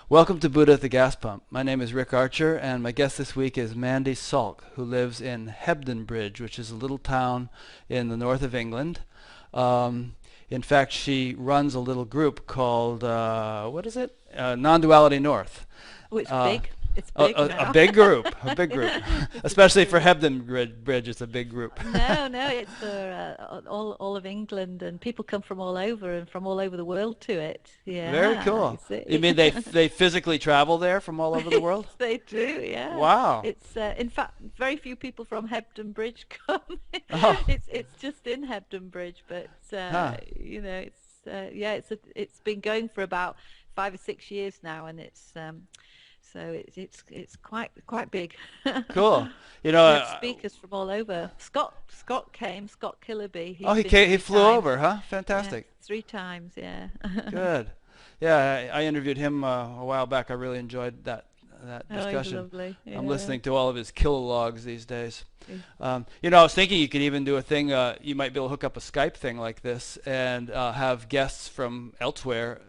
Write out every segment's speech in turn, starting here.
Welcome to Buddha at the Gas Pump. My name is Rick Archer, and my guest this week is Mandi Solk, who lives in Hebden Bridge, which is a little town in the north of England. In fact, she runs a little group called, what is it? Nonduality North. Oh, it's Uh, big. It's big a now. big group, a big group. It's a big Especially for group. Hebden Bridge, it's a big group. No, no, it's for all of England, and people come from all over and from all over the world to it. Very Yeah, you cool. You see. mean they physically travel there from all over the world? They do, yeah. Wow. It's in fact very few people from Hebden Bridge come. Oh, It's just in Hebden Bridge, but huh. yeah, it's been going for about 5 or 6 years now, and so it's quite big. Cool. You know, We have speakers from all over. Scott came, Scott Killerby. oh, He's been he three flew times. over, huh? Yeah, Fantastic. 3 times, yeah. Good. Yeah, I interviewed him a while back. I really enjoyed that Oh, he's discussion. lovely. I'm Yeah. listening to all of his kilologs these days. He's- I was thinking you could even do a thing. You might be able to hook up a Skype thing like this and have guests from elsewhere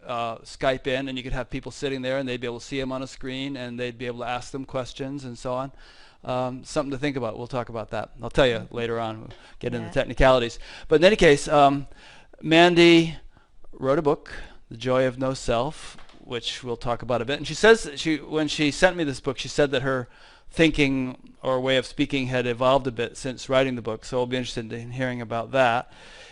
Skype in, and you could have people sitting there, and they'd be able to see them on a screen, and they'd be able to ask them questions and so on. Something to think about. We'll talk about that. I'll tell you later on. We'll get into Yeah. technicalities. But in any case, Mandi wrote a book, The Joy of No Self, which we'll talk about a bit. And she says when she sent me this book, she said that her thinking or way of speaking had evolved a bit since writing the book. So I'll be interested in hearing about that.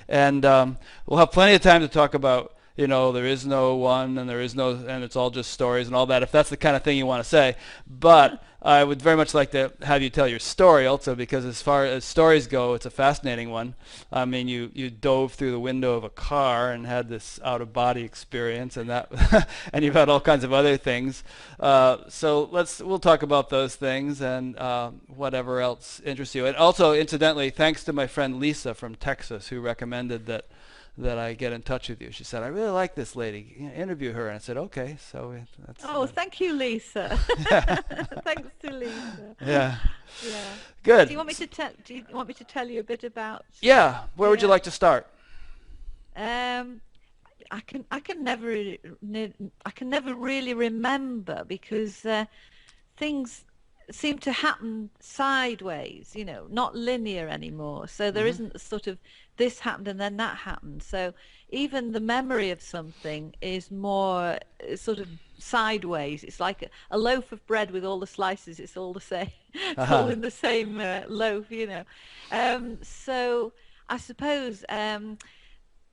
And we'll have plenty of time to talk about, there is no one and there is no, and it's all just stories and all that, if that's the kind of thing you want to say. But I would very much like to have you tell your story also, because as far as stories go, it's a fascinating one. I mean, you dove through the window of a car and had this out-of-body experience, and that, and you've had all kinds of other things. So we'll talk about those things and whatever else interests you. And also, incidentally, thanks to my friend Lisa from Texas, who recommended that I get in touch with you. She said, I really like this lady. Interview her. And I said, okay. So Oh, thank you, Lisa. yeah. Thanks to Lisa. Yeah. Yeah. Good. Do you want me to tell you a bit about? Yeah. Where would you Yeah. like to start? Um, I can never really remember because things seem to happen sideways, not linear anymore. So there Hmm. isn't a sort of this happened and then that happened. So even the memory of something is more sort of sideways. It's like a loaf of bread with all the slices. It's all the same. It's all Uh-huh. in the same loaf. So I suppose.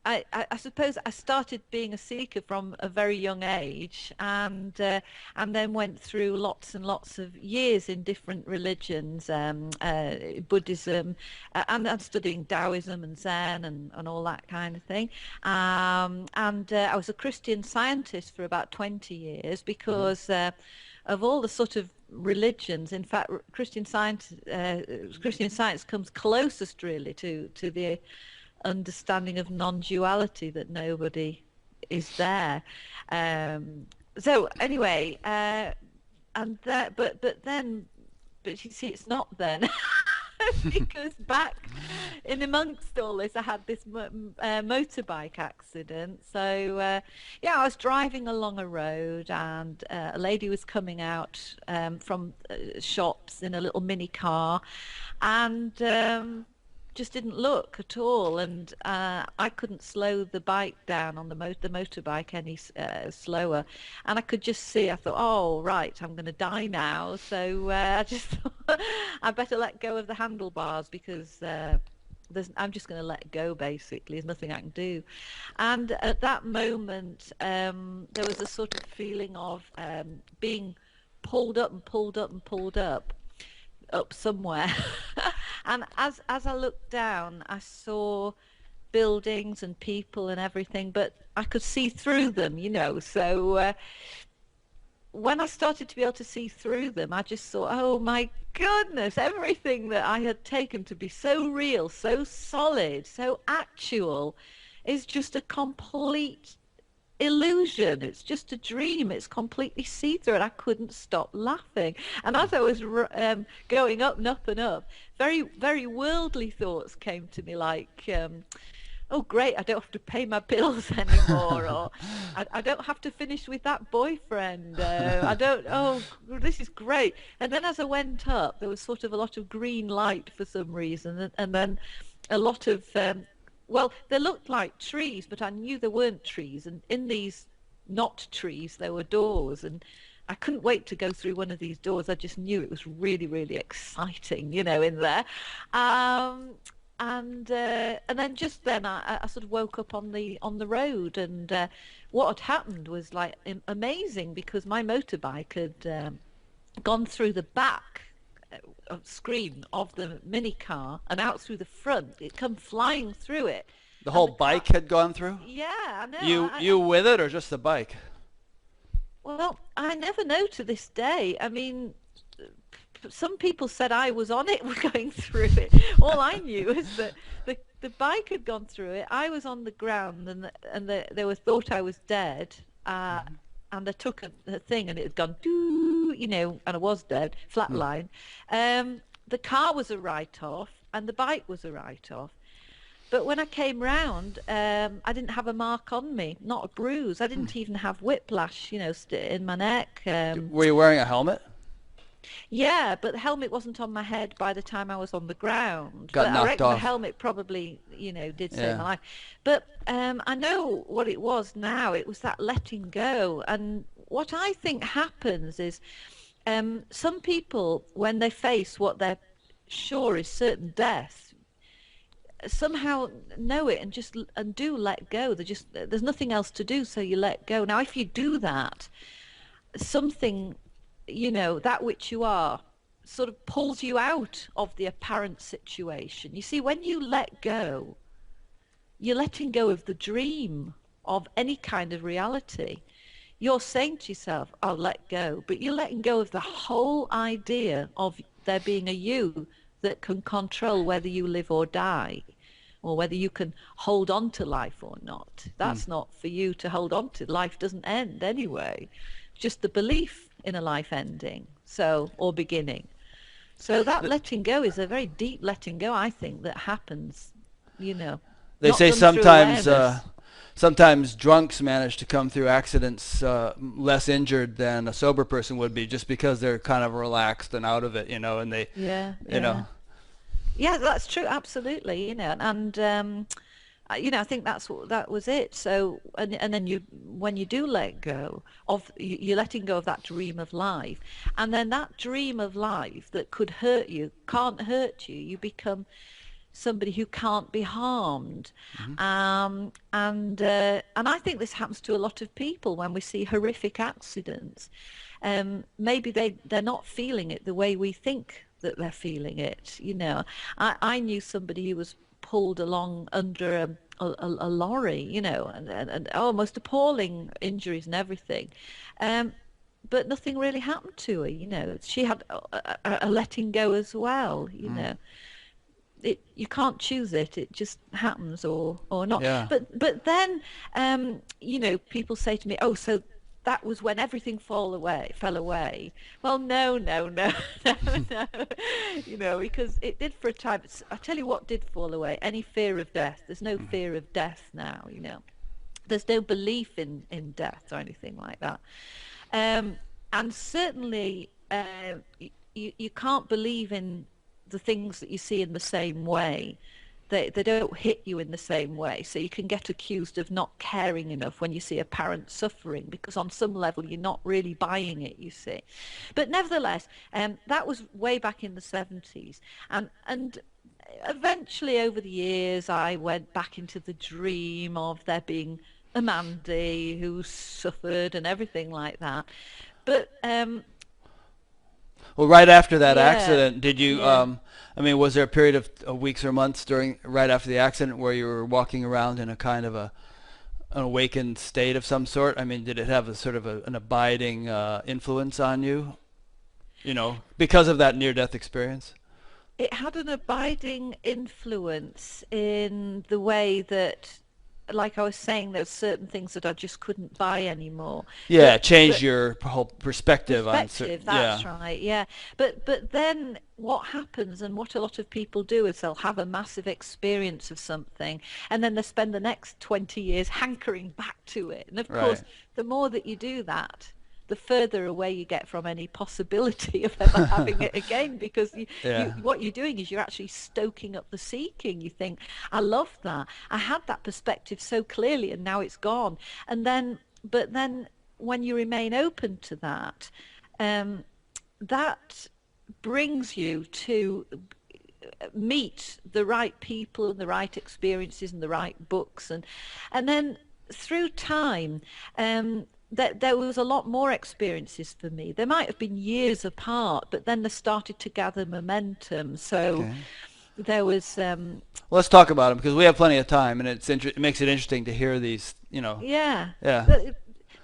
I suppose I started being a seeker from a very young age, and then went through lots and lots of years in different religions, Buddhism, and studying Taoism and Zen and all that kind of thing. And I was a Christian Scientist for about 20 years Hmm. because of all the sort of religions. In fact, Christian Science comes closest really to the understanding of non-duality, that nobody is there. So anyway, and that, but you see, it's not then. Because back in amongst all this, I had this motorbike accident. So yeah, I was driving along a road, and a lady was coming out from shops in a little mini car, and just didn't look at all, and I couldn't slow the bike down on the motorbike any slower, and I could just see. I thought, oh right, I'm going to die now. So I just thought I better let go of the handlebars because I'm just going to let go. Basically, there's nothing I can do. And at that moment, there was a sort of feeling of being pulled up and pulled up and pulled up somewhere. And as I looked down, I saw buildings and people and everything, but I could see through them. So when I started to be able to see through them, I just thought, oh my goodness, everything that I had taken to be so real, so solid, so actual, is just a complete illusion. It's just a dream. It's completely see-through, and I couldn't stop laughing. And as I was going up and up and up, very, very worldly thoughts came to me, like, oh great, I don't have to pay my bills anymore, or I don't have to finish with that boyfriend. I don't, oh, this is great. And then as I went up, there was sort of a lot of green light for some reason, and then a lot of, well, they looked like trees, but I knew there weren't trees. And in these not trees, there were doors, and I couldn't wait to go through one of these doors. I just knew it was really, really exciting, you know, in there. And then just then I sort of woke up on the road, and what had happened was like amazing, because my motorbike had gone through the back screen of the mini car and out through the front. It come flying through it. The And whole the bike car, had gone through? yeah, I know. You with it, or just the bike? Well, I never know to this day. I mean, some people said I was on it going through it. All I knew is that the bike had gone through it. I was on the ground, and they were thought I was dead. And they took a thing, and it had gone doo, you know, and I was dead, flatline. The car was a write-off, and the bike was a write-off. But when I came round, I didn't have a mark on me, not a bruise. I didn't even have whiplash, you know, in my neck. Were you wearing a helmet? Yeah, but the helmet wasn't on my head by the time I was on the ground. Got But I knocked reckon the off. helmet probably, you know, did save Yeah. my life. But I know what it was now. It was that letting go. And what I think happens is some people, when they face what they're sure is certain death, somehow know it and just and do let go. There's nothing else to do, so you let go. Now, if you do that, something, you know, that which you are sort of pulls you out of the apparent situation. You see, when you let go, you're letting go of the dream of any kind of reality. You're saying to yourself, I'll let go, but you're letting go of the whole idea of there being a you that can control whether you live or die, or whether you can hold on to life or not. That's not for you to hold on to. Life doesn't end anyway. Just the belief in a life ending, or beginning. So that letting go is a very deep letting go, I think, that happens, you know. They not say done through sometimes awareness. sometimes drunks manage to come through accidents less injured than a sober person would be, just because they're kind of relaxed and out of it, you know, and they, Yeah, you know. yeah. Yeah, that's true, absolutely, you know, and you know, I think that was it. So, and then when you do let go of, you're letting go of that dream of life, and then that dream of life that could hurt you can't hurt you. You become somebody who can't be harmed. And I think this happens to a lot of people when we see horrific accidents. Maybe they're not feeling it the way we think that they're feeling it. You know, I knew somebody who was pulled along under a lorry, you know, and almost appalling injuries and everything. But nothing really happened to her, you know. She had a letting go as well, you know. You can't choose it. It just happens, or not. Yeah. But then you know, people say to me, oh, so that was when everything fell away. Well, no, no, no, no, no. You know, because it did for a time. I tell you what did fall away: any fear of death. There's no fear of death now, you know. There's no belief in death or anything like that. And certainly you can't believe in the things that you see in the same way. They don't hit you in the same way, so you can get accused of not caring enough when you see a parent suffering, because on some level you're not really buying it, you see. But nevertheless, that was way back in the 70s, and eventually over the years I went back into the dream of there being a Mandi who suffered and everything like that. But Well, right after that yeah, accident, did you? yeah. I mean, was there a period of weeks or months right after the accident where you were walking around in a kind of an awakened state of some sort? I mean, did it have a sort of an abiding influence on you? You know, because of that near-death experience. It had an abiding influence in the way that like I was saying, there's certain things that I just couldn't buy anymore. Yeah, change your whole perspective on Perspective, certain. that's Yeah, right, yeah. But then what happens, and what a lot of people do, is they'll have a massive experience of something, and then they spend the next 20 years hankering back to it. And of right. course, the more that you do that, the further away you get from any possibility of ever having it again, because Yeah. what you're doing is you're actually stoking up the seeking. You think, I love that. I had that perspective so clearly, and now it's gone. But then when you remain open to that, um, that brings you to meet the right people and the right experiences and the right books, and then through time, that there was a lot more experiences for me. They might have been years apart, but then they started to gather momentum. So Okay. there was Well, let's talk about them because we have plenty of time, and it makes it interesting to hear these. yeah, Yeah.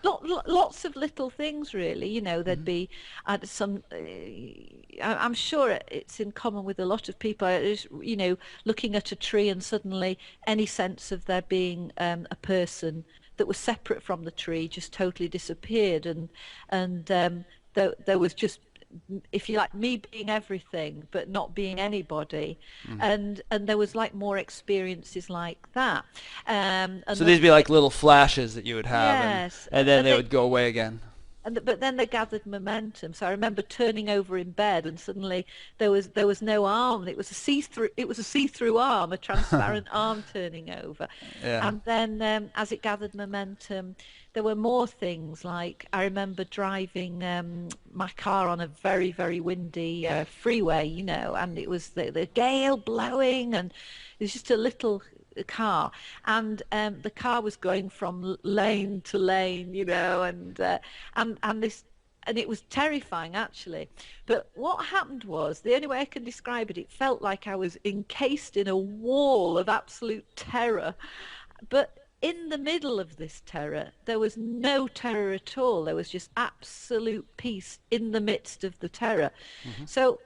lots of little things, really. There'd Hmm. be some. I'm sure it's in common with a lot of people. It's, looking at a tree and suddenly any sense of there being a person that was separate from the tree just totally disappeared, and there was just, if you like, me being everything but not being anybody, Mm. and there was like more experiences like that. So these Another would be like thing, little flashes that you would have, and yes, and then and they they would go away again. but then they gathered momentum. So I remember turning over in bed, and suddenly there was no arm. It was a see-through arm, a transparent arm turning over. Yeah. And then as it gathered momentum, there were more things. Like I remember driving my car on a very, very windy freeway, and it was the gale blowing, and it was just a little car, and the car was going from lane to lane, and it was terrifying, actually. But what happened was, the only way I can describe it, it felt like I was encased in a wall of absolute terror. But in the middle of this terror, there was no terror at all. There was just absolute peace in the midst of the terror. Hmm. So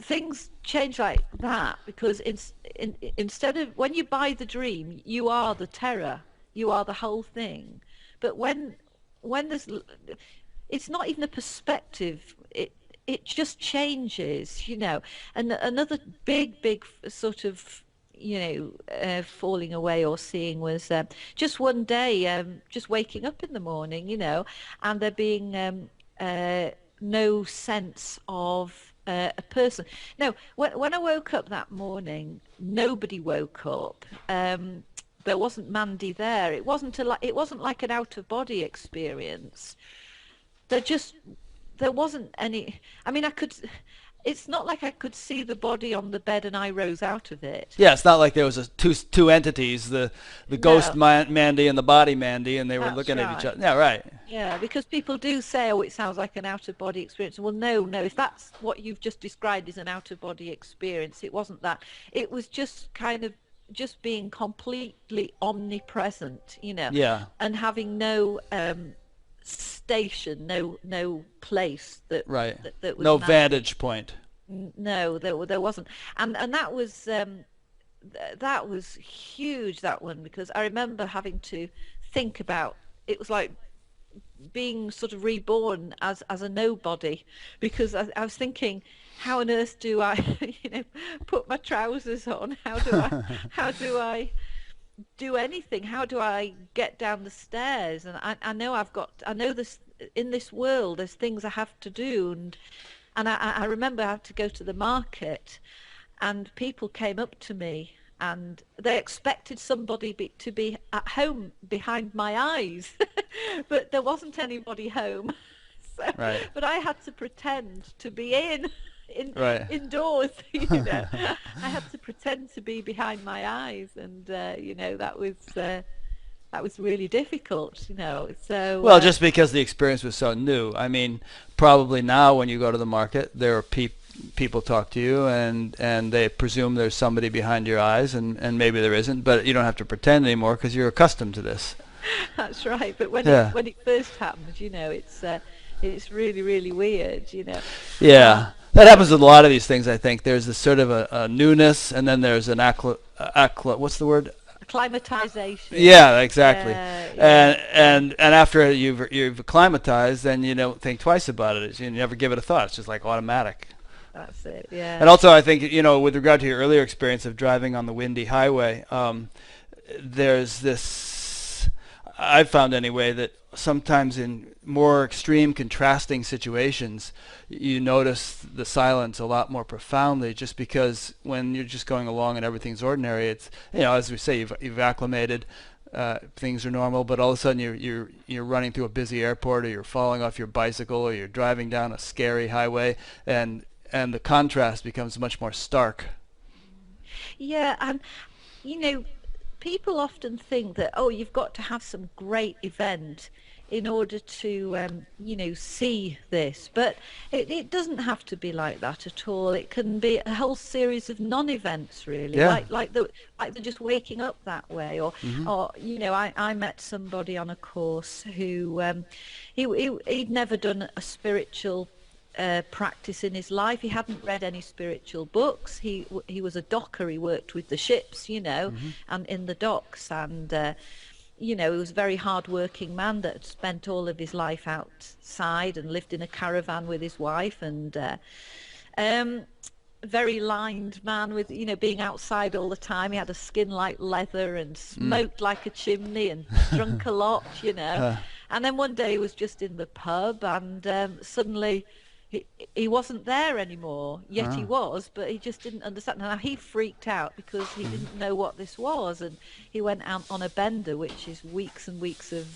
things change like that, because instead of, when you buy the dream, you are the terror, you are the whole thing. But when there's, it's not even a perspective, it just changes, and another big sort of, falling away or seeing was just one day, just waking up in the morning, and there being no sense of a person. No, when I woke up that morning, nobody woke up. There wasn't Mandi there. It wasn't like an out of body experience. There just there wasn't any. I mean, I could. It's not like I could see the body on the bed and I rose out of it. Yeah, it's not like there was two entities, the ghost No, Mandy and the body Mandy, and they were that's looking at each right. other. Yeah, right. Yeah, because people do say, oh, it sounds like an out-of-body experience. Well, no, if that's what you've just described as an out-of-body experience, it wasn't that. It was just kind of just being completely omnipresent, Yeah, and having no station, no place that right. that was No Mandy. vantage point. No, there wasn't, and that was that was huge, that one, because I remember having to think about. It was like being sort of reborn as a nobody, because I was thinking, how on earth do I put my trousers on? How do I do anything? How do I get down the stairs? And I know this, in this world there's things I have to do, and I remember I had to go to the market, and people came up to me and they expected somebody to be at home behind my eyes, but there wasn't anybody home. So, Right, but I had to pretend to be right. indoors. I had to pretend to be behind my eyes, and that was really difficult. So Well, just because the experience was so new. I mean, probably now when you go to the market, there are people talk to you, and they presume there's somebody behind your eyes, and maybe there isn't, but you don't have to pretend anymore because you're accustomed to this. that's right. But when it Yeah. when it first happened, it's really, really weird. Uh, Yeah. That happens with a lot of these things, I think. There's this sort of a newness, and then there's an what's the word? acclimatization. Yeah, exactly. Yeah, yeah. And after you've acclimatized, then you don't think twice about it. You never give it a thought. It's just like automatic. That's it. Yeah. And also, I think, with regard to your earlier experience of driving on the windy highway, there's this. I've found anyway that sometimes in more extreme, contrasting situations, you notice the silence a lot more profoundly. Just because when you're just going along and everything's ordinary, it's, as we say, you've acclimated. Things are normal, but all of a sudden you're running through a busy airport, or you're falling off your bicycle, or you're driving down a scary highway, and the contrast becomes much more stark. Yeah, and you know, people often think that, oh, you've got to have some great event in order to see this, but it doesn't have to be like that at all. It can be a whole series of non-events, really, Yeah. like the just waking up that way, or Mm-hmm. I met somebody on a course who he'd never done a spiritual practice in his life. He hadn't read any spiritual books. He was a docker. He worked with the ships, Mm-hmm. and in the docks, and he was a very hard-working man that had spent all of his life outside and lived in a caravan with his wife, and um, very lined man with, being outside all the time. He had a skin like leather and Mm. smoked like a chimney and drunk a lot, Uh, And then one day he was just in the pub, and suddenly he wasn't there anymore. Yet he uh, was, but he just didn't understand. Now he freaked out because he didn't know what this was, and he went out on a bender, which is weeks and weeks of,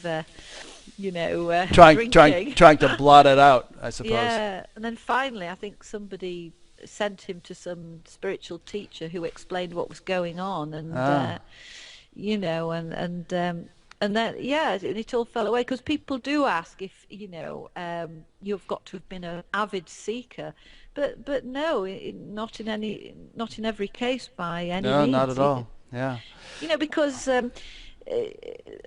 drinking. trying to blot it out, I suppose. Yeah, and then finally, I think somebody sent him to some spiritual teacher who explained what was going on, and Ah. and then it all fell away, because people do ask if you've got to have been an avid seeker, but no, not in every case by any No, not means. at all. Yeah. Because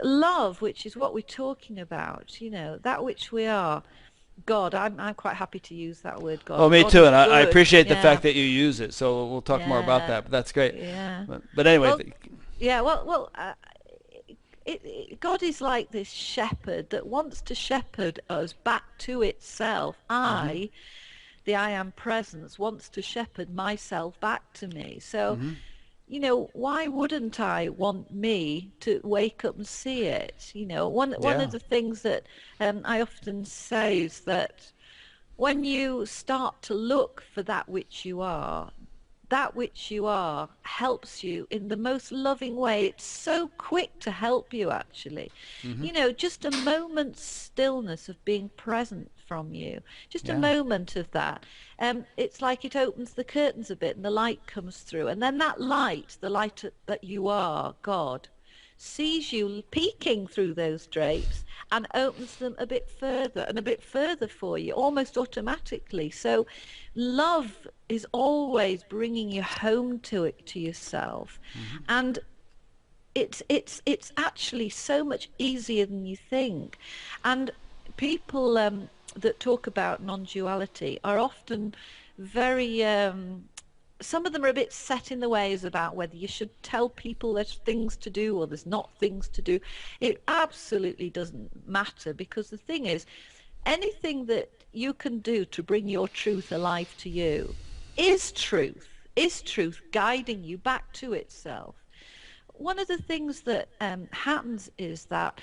love, which is what we're talking about, that which we are. God, I'm quite happy to use that word, Oh, God. me God too, is and I good. appreciate the Yeah, fact that you use it. So we'll talk more about yeah, that. But that's great. yeah. But anyway, Well, yeah, God is like this shepherd that wants to shepherd us back to itself. mm-hmm. The I am presence, wants to shepherd myself back to me. So, Mm-hmm. why wouldn't I want me to wake up and see it? One of Yeah. the things that I often say is that when you start to look for that which you are helps you in the most loving way. It's so quick to help you, actually. Mm-hmm. Just a moment's stillness of being present from you, just a Yeah. moment of that. It's like it opens the curtains a bit and the light comes through. And then that light, the light that you are, God, sees you peeking through those drapes and opens them a bit further and a bit further for you, almost automatically. So love is always bringing you home to yourself. Mm-hmm. And it's actually so much easier than you think. And people that talk about non-duality are often very some of them are a bit set in the ways about whether you should tell people there's things to do or there's not things to do. It absolutely doesn't matter, because the thing is, anything that you can do to bring your truth alive to you is truth guiding you back to itself. One of the things that happens is that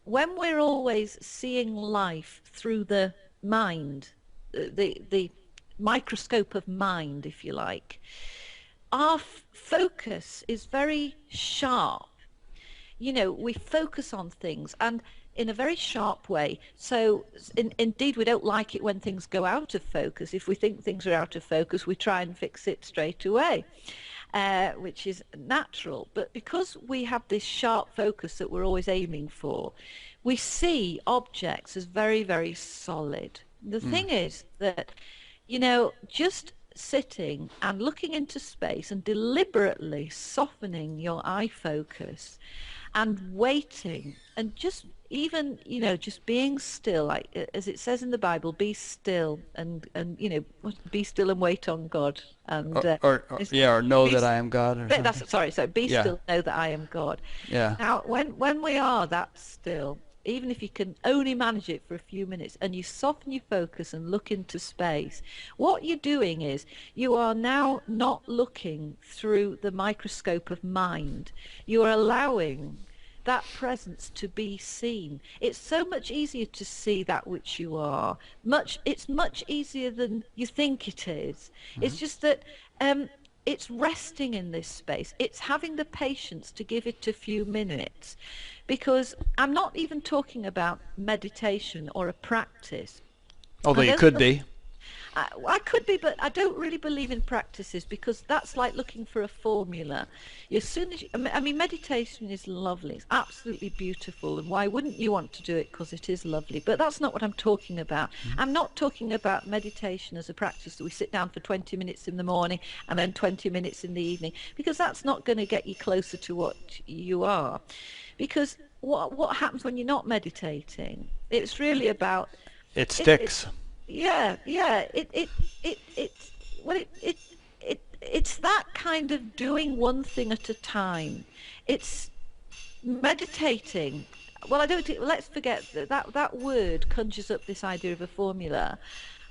when we're always seeing life through the mind, the microscope of mind, if you like, our focus is very sharp. We focus on things, and in a very sharp way. So indeed, we don't like it when things go out of focus. If we think things are out of focus, we try and fix it straight away, which is natural. But because we have this sharp focus that we're always aiming for, we see objects as very, very solid. The Mm. thing is that, just sitting and looking into space and deliberately softening your eye focus and waiting, and just even, just being still, like as it says in the Bible, be still and be still and wait on God. And or know be, that I am God or something. that's sorry. So be Yeah. still, know that I am God. Yeah. Now, when we are that still, even if you can only manage it for a few minutes, and you soften your focus and look into space, what you're doing is you are now not looking through the microscope of mind. You are allowing that presence to be seen. It's so much easier to see that which you are. It's much easier than you think it is. It's just that it's resting in this space. It's having the patience to give it a few minutes, because I'm not even talking about meditation or a practice. Although I you don't could be. I could be, but I don't really believe in practices, because that's like looking for a formula. As soon as I mean, meditation is lovely. It's absolutely beautiful. And why wouldn't you want to do it? Because it is lovely. But that's not what I'm talking about. I'm not talking about meditation as a practice that we sit down for 20 minutes in the morning and then 20 minutes in the evening, because that's not going to get you closer to what you are. Because what happens when you're not meditating? It's really about... It sticks. Yeah. It's that kind of doing one thing at a time. It's meditating. Well, let's forget that word conjures up this idea of a formula.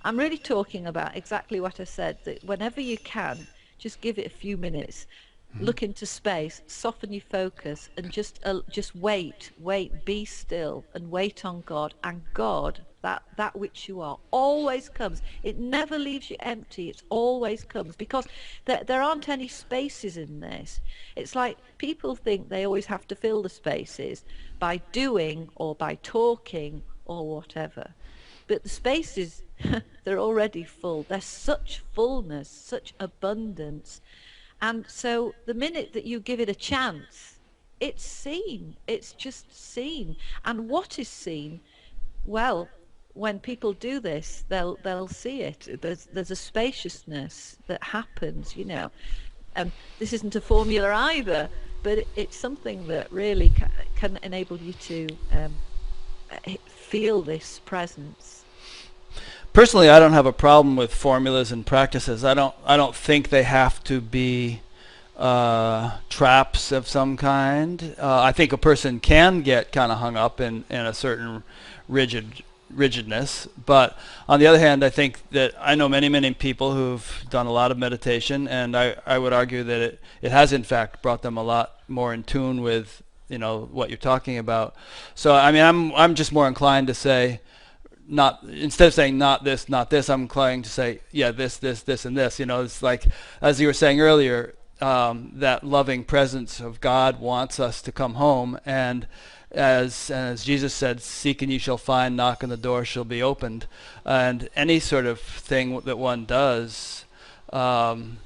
I'm really talking about exactly what I said, that whenever you can, just give it a few minutes. Look into space, soften your focus, and just wait, be still, and wait on God. And God, that which you are, always comes. It never leaves you empty. It always comes, because there aren't any spaces in this. It's like people think they always have to fill the spaces by doing or by talking or whatever. But the spaces, they're already full. There's such fullness, such abundance. And so the minute that you give it a chance, it's seen. It's just seen. And what is seen? Well, when people do this, they'll see it. There's a spaciousness that happens, And this isn't a formula either, but it's something that really can enable you to feel this presence. Personally, I don't have a problem with formulas and practices. I don't think they have to be traps of some kind. I think a person can get kind of hung up in a certain rigidness. But on the other hand, I think that I know many people who've done a lot of meditation, and I would argue that it has in fact brought them a lot more in tune with what you're talking about. So I mean, I'm just more inclined to say, not, instead of saying not this, I'm inclined to say, yeah, this, and this. It's like, as you were saying earlier, that loving presence of God wants us to come home, and as Jesus said, seek and you shall find, knock and the door shall be opened. And any sort of thing that one does along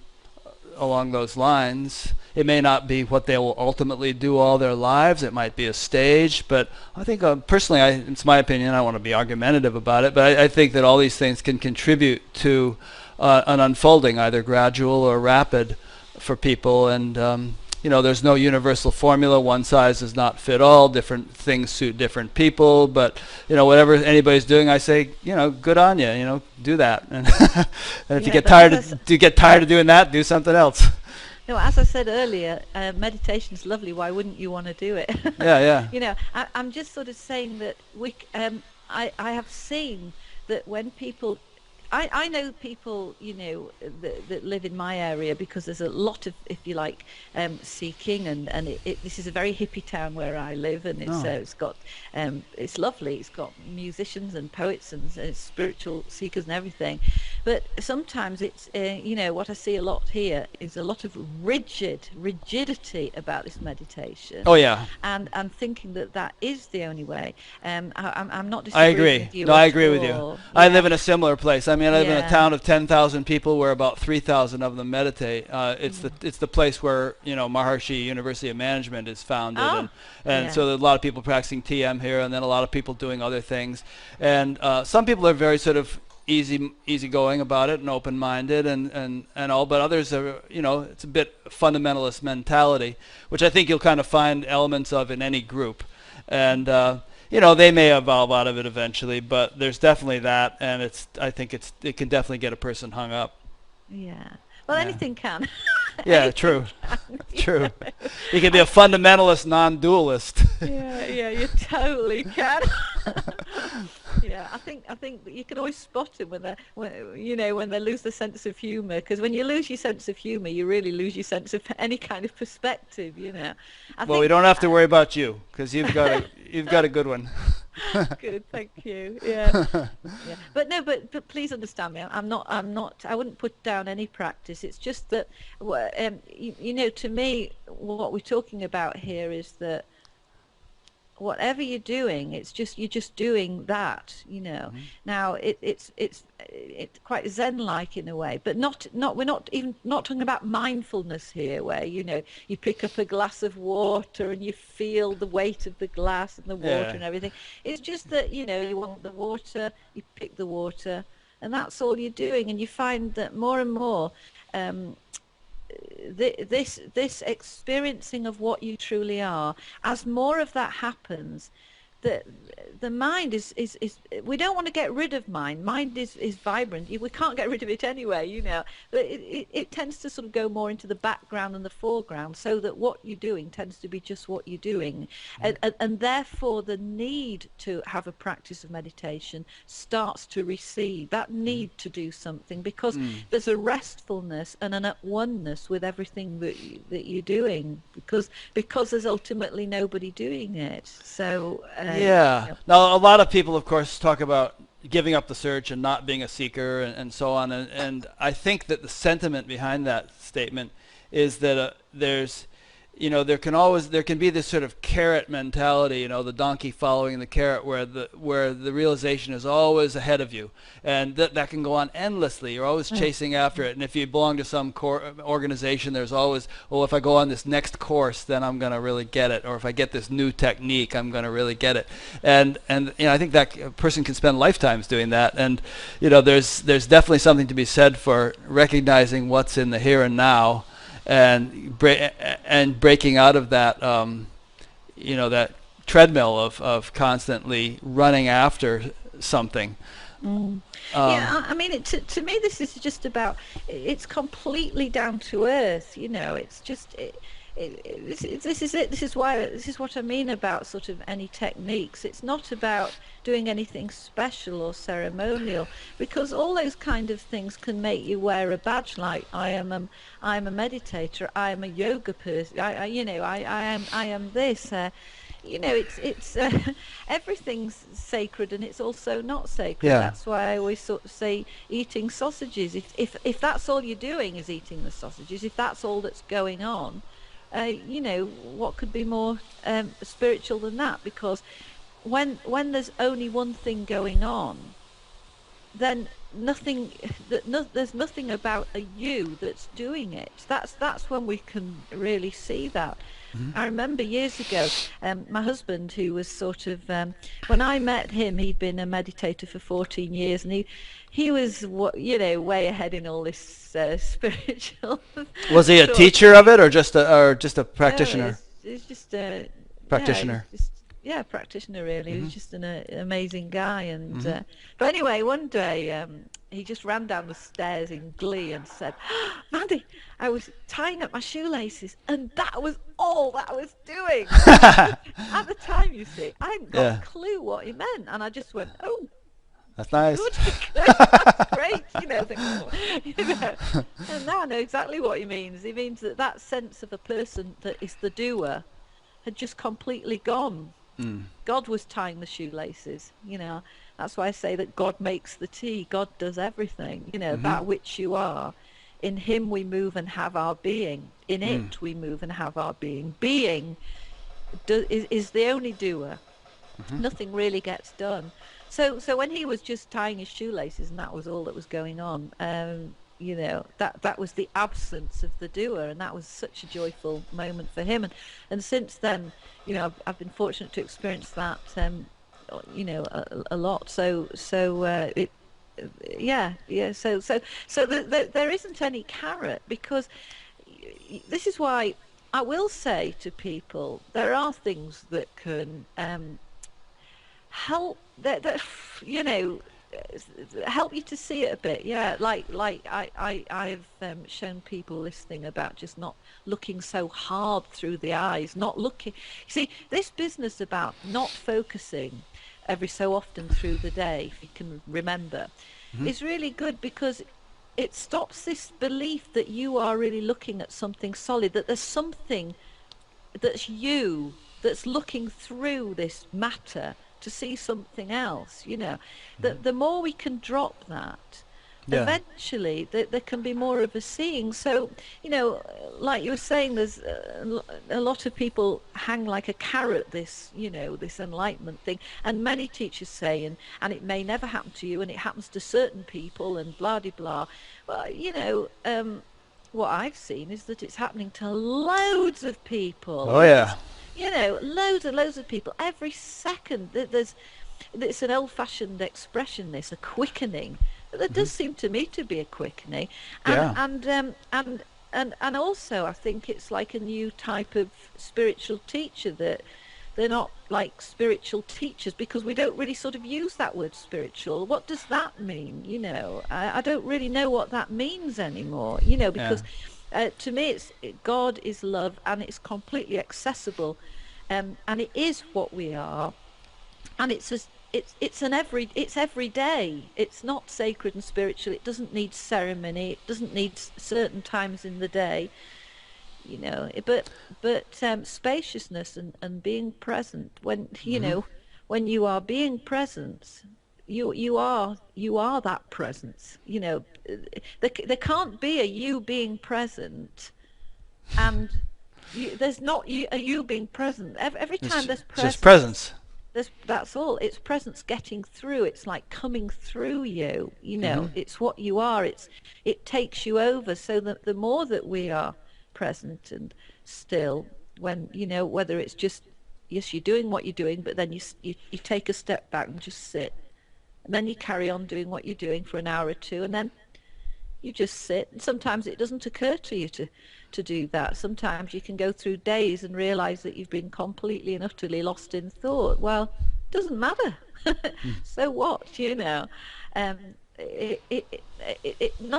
those lines, it may not be what they will ultimately do all their lives. It might be a stage, but I think personally, it's my opinion, I don't want to be argumentative about it, but I think that all these things can contribute to an unfolding, either gradual or rapid, for people. And there's no universal formula. One size does not fit all. Different things suit different people. But whatever anybody's doing, I say, good on you. Do that. And, and if you get tired of doing that, do something else. As I said earlier, meditation is lovely. Why wouldn't you want to do it? Yeah. I'm just sort of saying that I have seen that when people... I know people, that live in my area, because there's a lot of, if you like, seeking, and this is a very hippie town where I live, and it's got, it's lovely. It's got musicians and poets and spiritual seekers and everything. But sometimes it's, what I see a lot here is a lot of rigidity about this meditation. Oh yeah. And thinking that is the only way. I'm not disagreeing I agree. with you. No, I agree with you. Yeah. I live in a similar place. I live in a town of 10,000 people where about 3,000 of them meditate. It's the place where Maharishi University of Management is founded, and so there's a lot of people practicing TM here, and then a lot of people doing other things. And some people are very sort of easygoing about it and open-minded and all, but others are, it's a bit fundamentalist mentality, which I think you'll kind of find elements of in any group. And they may evolve out of it eventually, but there's definitely that, and I think it can definitely get a person hung up. Yeah. Well, Yeah. anything can. Yeah, Anything true. can, True. You can be a fundamentalist non-dualist. Yeah, you totally can. Yeah, I think that you can always spot them when they lose the sense of humour. Because when you lose your sense of humour, you really lose your sense of any kind of perspective. Well, we don't have to worry about you because you've got a good one. Good, thank you. Yeah, yeah. But please understand me. I'm not. I wouldn't put down any practice. It's just that, to me, what we're talking about here is that whatever you're doing, you're just doing that. Mm-hmm. Now it's quite Zen-like in a way, but we're not talking about mindfulness here, where you pick up a glass of water and you feel the weight of the glass and the water and everything. It's just that you want the water, you pick the water, and that's all you're doing. And you find that more and more this experiencing of what you truly are, as more of that happens, the mind is we don't want to get rid of mind is vibrant. We can't get rid of it anyway, but it tends to sort of go more into the background and the foreground, so that what you're doing tends to be just what you're doing. And therefore the need to have a practice of meditation starts to recede, that need to do something, because there's a restfulness and an at oneness with everything that you're doing, because there's ultimately nobody doing it. So yeah. Now, a lot of people, of course, talk about giving up the search and not being a seeker and so on. And I think that the sentiment behind that statement is that there can be this sort of carrot mentality, the donkey following the carrot, where the realization is always ahead of you, and that can go on endlessly. You're always chasing after it, and if you belong to some organization, there's always, if I go on this next course, then I'm going to really get it, or if I get this new technique, I'm going to really get it. And I think that a person can spend lifetimes doing that, and there's definitely something to be said for recognizing what's in the here and now, and breaking out of that, that treadmill of constantly running after something. Yeah, I mean, to me, this is just about. It's completely down to earth. It's just. This is it. This is what I mean about sort of any techniques. It's not about doing anything special or ceremonial, because all those kind of things can make you wear a badge, like I am a meditator, I am a yoga person, I am this. It's everything's sacred, and it's also not sacred. Yeah. That's why I always sort of say eating sausages. If that's all you're doing is eating the sausages, if that's all that's going on, what could be more spiritual than that? Because when there's only one thing going on, then there's nothing about a you that's doing it. That's when we can really see that. I remember years ago, my husband, who was sort of, when I met him, he'd been a meditator for 14 years, and he was way ahead in all this spiritual. Was he a teacher of it, or just a practitioner? No, he's just a practitioner. Practitioner really. He was just an amazing guy, and but anyway, one day he just ran down the stairs in glee and said, "Mandi, I was tying up my shoelaces, and that was all that I was doing." At the time, you see, I hadn't got a clue what he meant, and I just went, "Oh, that's nice. Good. That's great." And now I know exactly what he means. He means that sense of a person that is the doer had just completely gone. God was tying the shoelaces. That's why I say that God makes the tea. God does everything. That which you are. In him we move and have our being. In it we move and have our being. Being is the only doer. Nothing really gets done. So when he was just tying his shoelaces, and that was all that was going on, that was the absence of the doer, and that was such a joyful moment for him. And since then, I've been fortunate to experience that, a lot. So yeah. So there isn't any carrot, because this is why I will say to people, there are things that can help, that you know, help you to see it a bit. Yeah, like I've shown people listening about just not looking so hard through the eyes, not looking. See, this business about not focusing every so often through the day, if you can remember, is really good, because it stops this belief that you are really looking at something solid, that there's something that's you that's looking through this matter to see something else. That the more we can drop that, Yeah. eventually there can be more of a seeing. So, like you were saying, there's a lot of people hang like a carrot, this enlightenment thing, and many teachers say, and it may never happen to you, and it happens to certain people, and blah de blah. Well, what I've seen is that it's happening to loads of people. Oh yeah. Loads and loads of people every second. It's an old-fashioned expression, this, a quickening. But there does seem to me to be a quickening, Yeah. and also I think it's like a new type of spiritual teacher, that they're not like spiritual teachers, because we don't really sort of use that word spiritual. What does that mean? I don't really know what that means anymore, because to me God is love, and it's completely accessible, and it is what we are, and it's every day. It's not sacred and spiritual. It doesn't need ceremony. It doesn't need certain times in the day. But spaciousness and being present, when you are being present, you are that presence. There can't be a you being present and there's not a you being present. Every time there's Just presence, presence. that's all. It's presence getting through. It's like coming through you. It's what you are. It takes you over. So that the more that we are present and still, when whether it's just, yes, you're doing what you're doing, but then you take a step back and just sit, and then you carry on doing what you're doing for an hour or two, and then you just sit. And sometimes it doesn't occur to you to do that. Sometimes you can go through days and realize that you've been completely and utterly lost in thought. Well, it doesn't matter. So what? None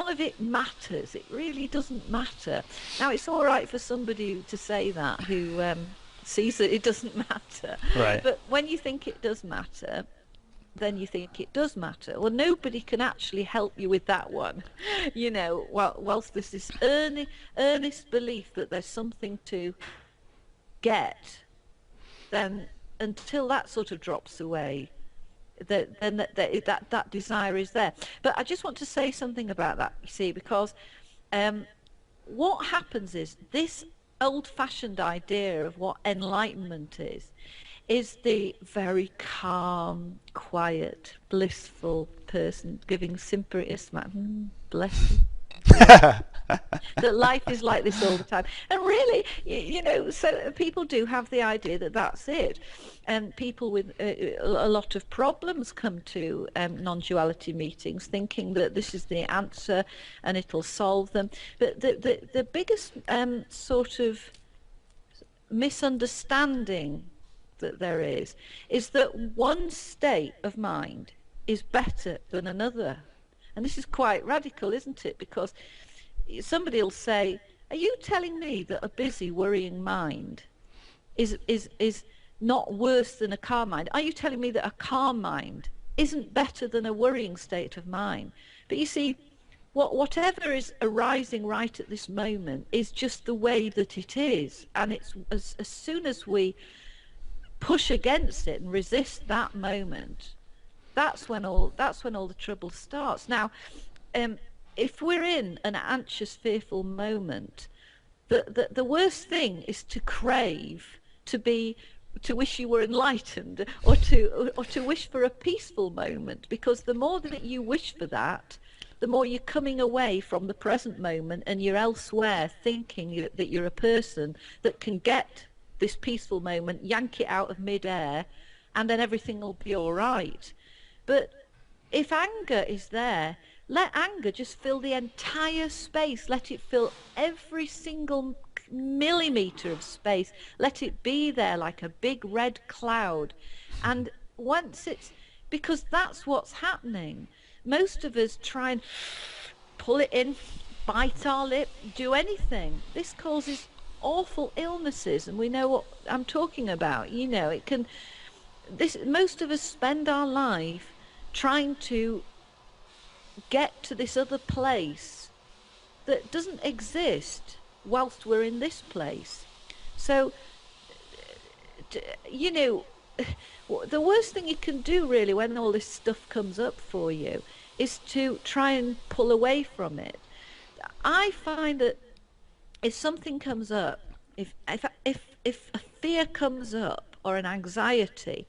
of it matters. It really doesn't matter. Now, it's all right for somebody to say that who sees that it doesn't matter. Right. But when you think it does matter, then you think it does matter. Well, nobody can actually help you with that one. Whilst there's this earnest belief that there's something to get, then until that sort of drops away, that desire is there. But I just want to say something about that, you see, because what happens is this old-fashioned idea of what enlightenment is the very calm, quiet, blissful person giving sympathy, bless you. That life is like this all the time. And really, so people do have the idea that that's it. And people with a lot of problems come to non-duality meetings thinking that this is the answer and it'll solve them. But the biggest sort of misunderstanding that there is that one state of mind is better than another. And this is quite radical, isn't it? Because somebody will say, are you telling me that a busy, worrying mind is not worse than a calm mind? Are you telling me that a calm mind isn't better than a worrying state of mind? But you see, whatever is arising right at this moment is just the way that it is. And it's as soon as we push against it and resist that moment, that's when all the trouble starts. Now, if we're in an anxious, fearful moment, the worst thing is to crave, to wish you were enlightened, or to wish for a peaceful moment, because the more that you wish for that, the more you're coming away from the present moment, and you're elsewhere thinking that you're a person that can get this peaceful moment, yank it out of midair, and then everything will be all right. But if anger is there, let anger just fill the entire space. Let it fill every single millimeter of space. Let it be there like a big red cloud. And once it's, because that's what's happening. Most of us try and pull it in, bite our lip, do anything. This causes awful illnesses, and we know what I'm talking about. You know, it can, this, most of us spend our life trying to get to this other place that doesn't exist whilst we're in this place. So, you know, the worst thing you can do really when all this stuff comes up for you is to try and pull away from it. I find that if something comes up, if a fear comes up or an anxiety,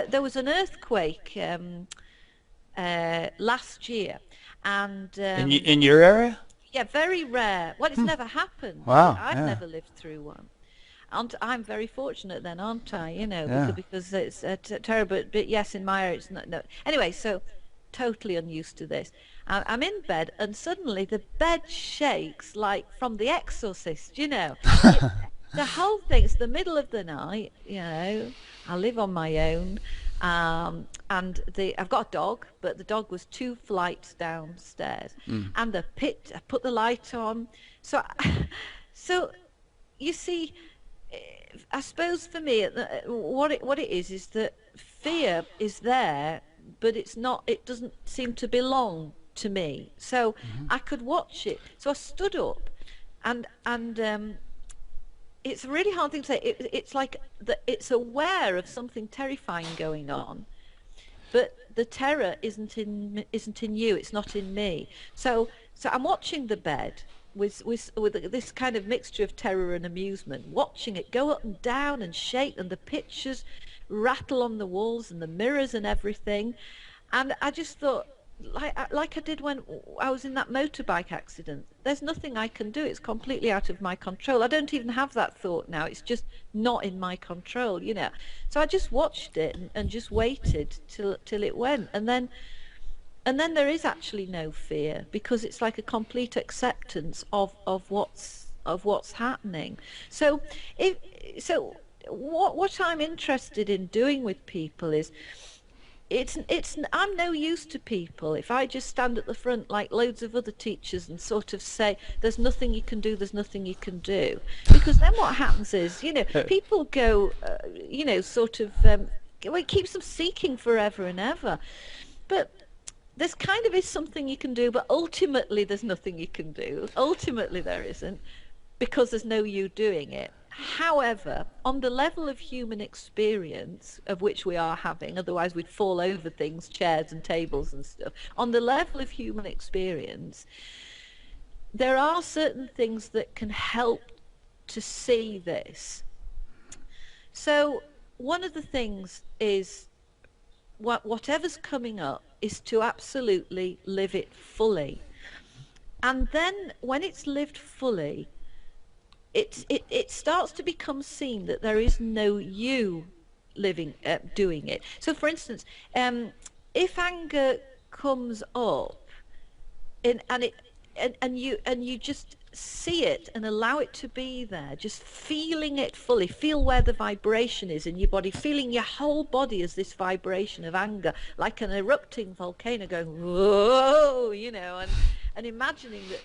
there was an earthquake last year, and In your area? yeah, very rare. Well, it's never happened. Wow, I've yeah. never lived through one. I'm very fortunate then, aren't I? You know, Yeah. because it's terrible. But yes, in my area, it's not. No. Anyway, so totally unused to this. I'm in bed, and suddenly the bed shakes like from The Exorcist. You know, the whole thing. It's the middle of the night. You know, I live on my own, and I've got a dog, but the dog was 2 flights downstairs, and the pit. I put the light on, so so you see. I suppose for me, what it is that fear is there, but it's not. It doesn't seem to belong to me. So I could watch it. So I stood up, and it's a really hard thing to say. It's like it's aware of something terrifying going on, but the terror isn't in you. It's not in me. So I'm watching the bed with this kind of mixture of terror and amusement, watching it go up and down and shake, and the pictures rattle on the walls and the mirrors and everything. And I just thought, like I did when I was in that motorbike accident, there's nothing I can do. It's completely out of my control. I don't even have that thought now. It's just not in my control, you know. So I just watched it and just waited till it went, and then there is actually no fear, because it's like a complete acceptance of what's happening. So what I'm interested in doing with people is, I'm no use to people if I just stand at the front like loads of other teachers and sort of say there's nothing you can do, there's nothing you can do, because then what happens is, you know, people go you know, sort of well, it keeps them seeking forever and ever. But there's kind of is something you can do, but ultimately there's nothing you can do. Ultimately there isn't, because there's no you doing it. However, on the level of human experience, of which we are having, otherwise we'd fall over things, chairs and tables and stuff, on the level of human experience, there are certain things that can help to see this. So one of the things is, whatever's coming up is to absolutely live it fully. And then when it's lived fully, it starts to become seen that there is no you living doing it. So for instance, if anger comes up and you just see it and allow it to be there, just feeling it fully, feel where the vibration is in your body, feeling your whole body as this vibration of anger, like an erupting volcano going whoa, you know, and imagining that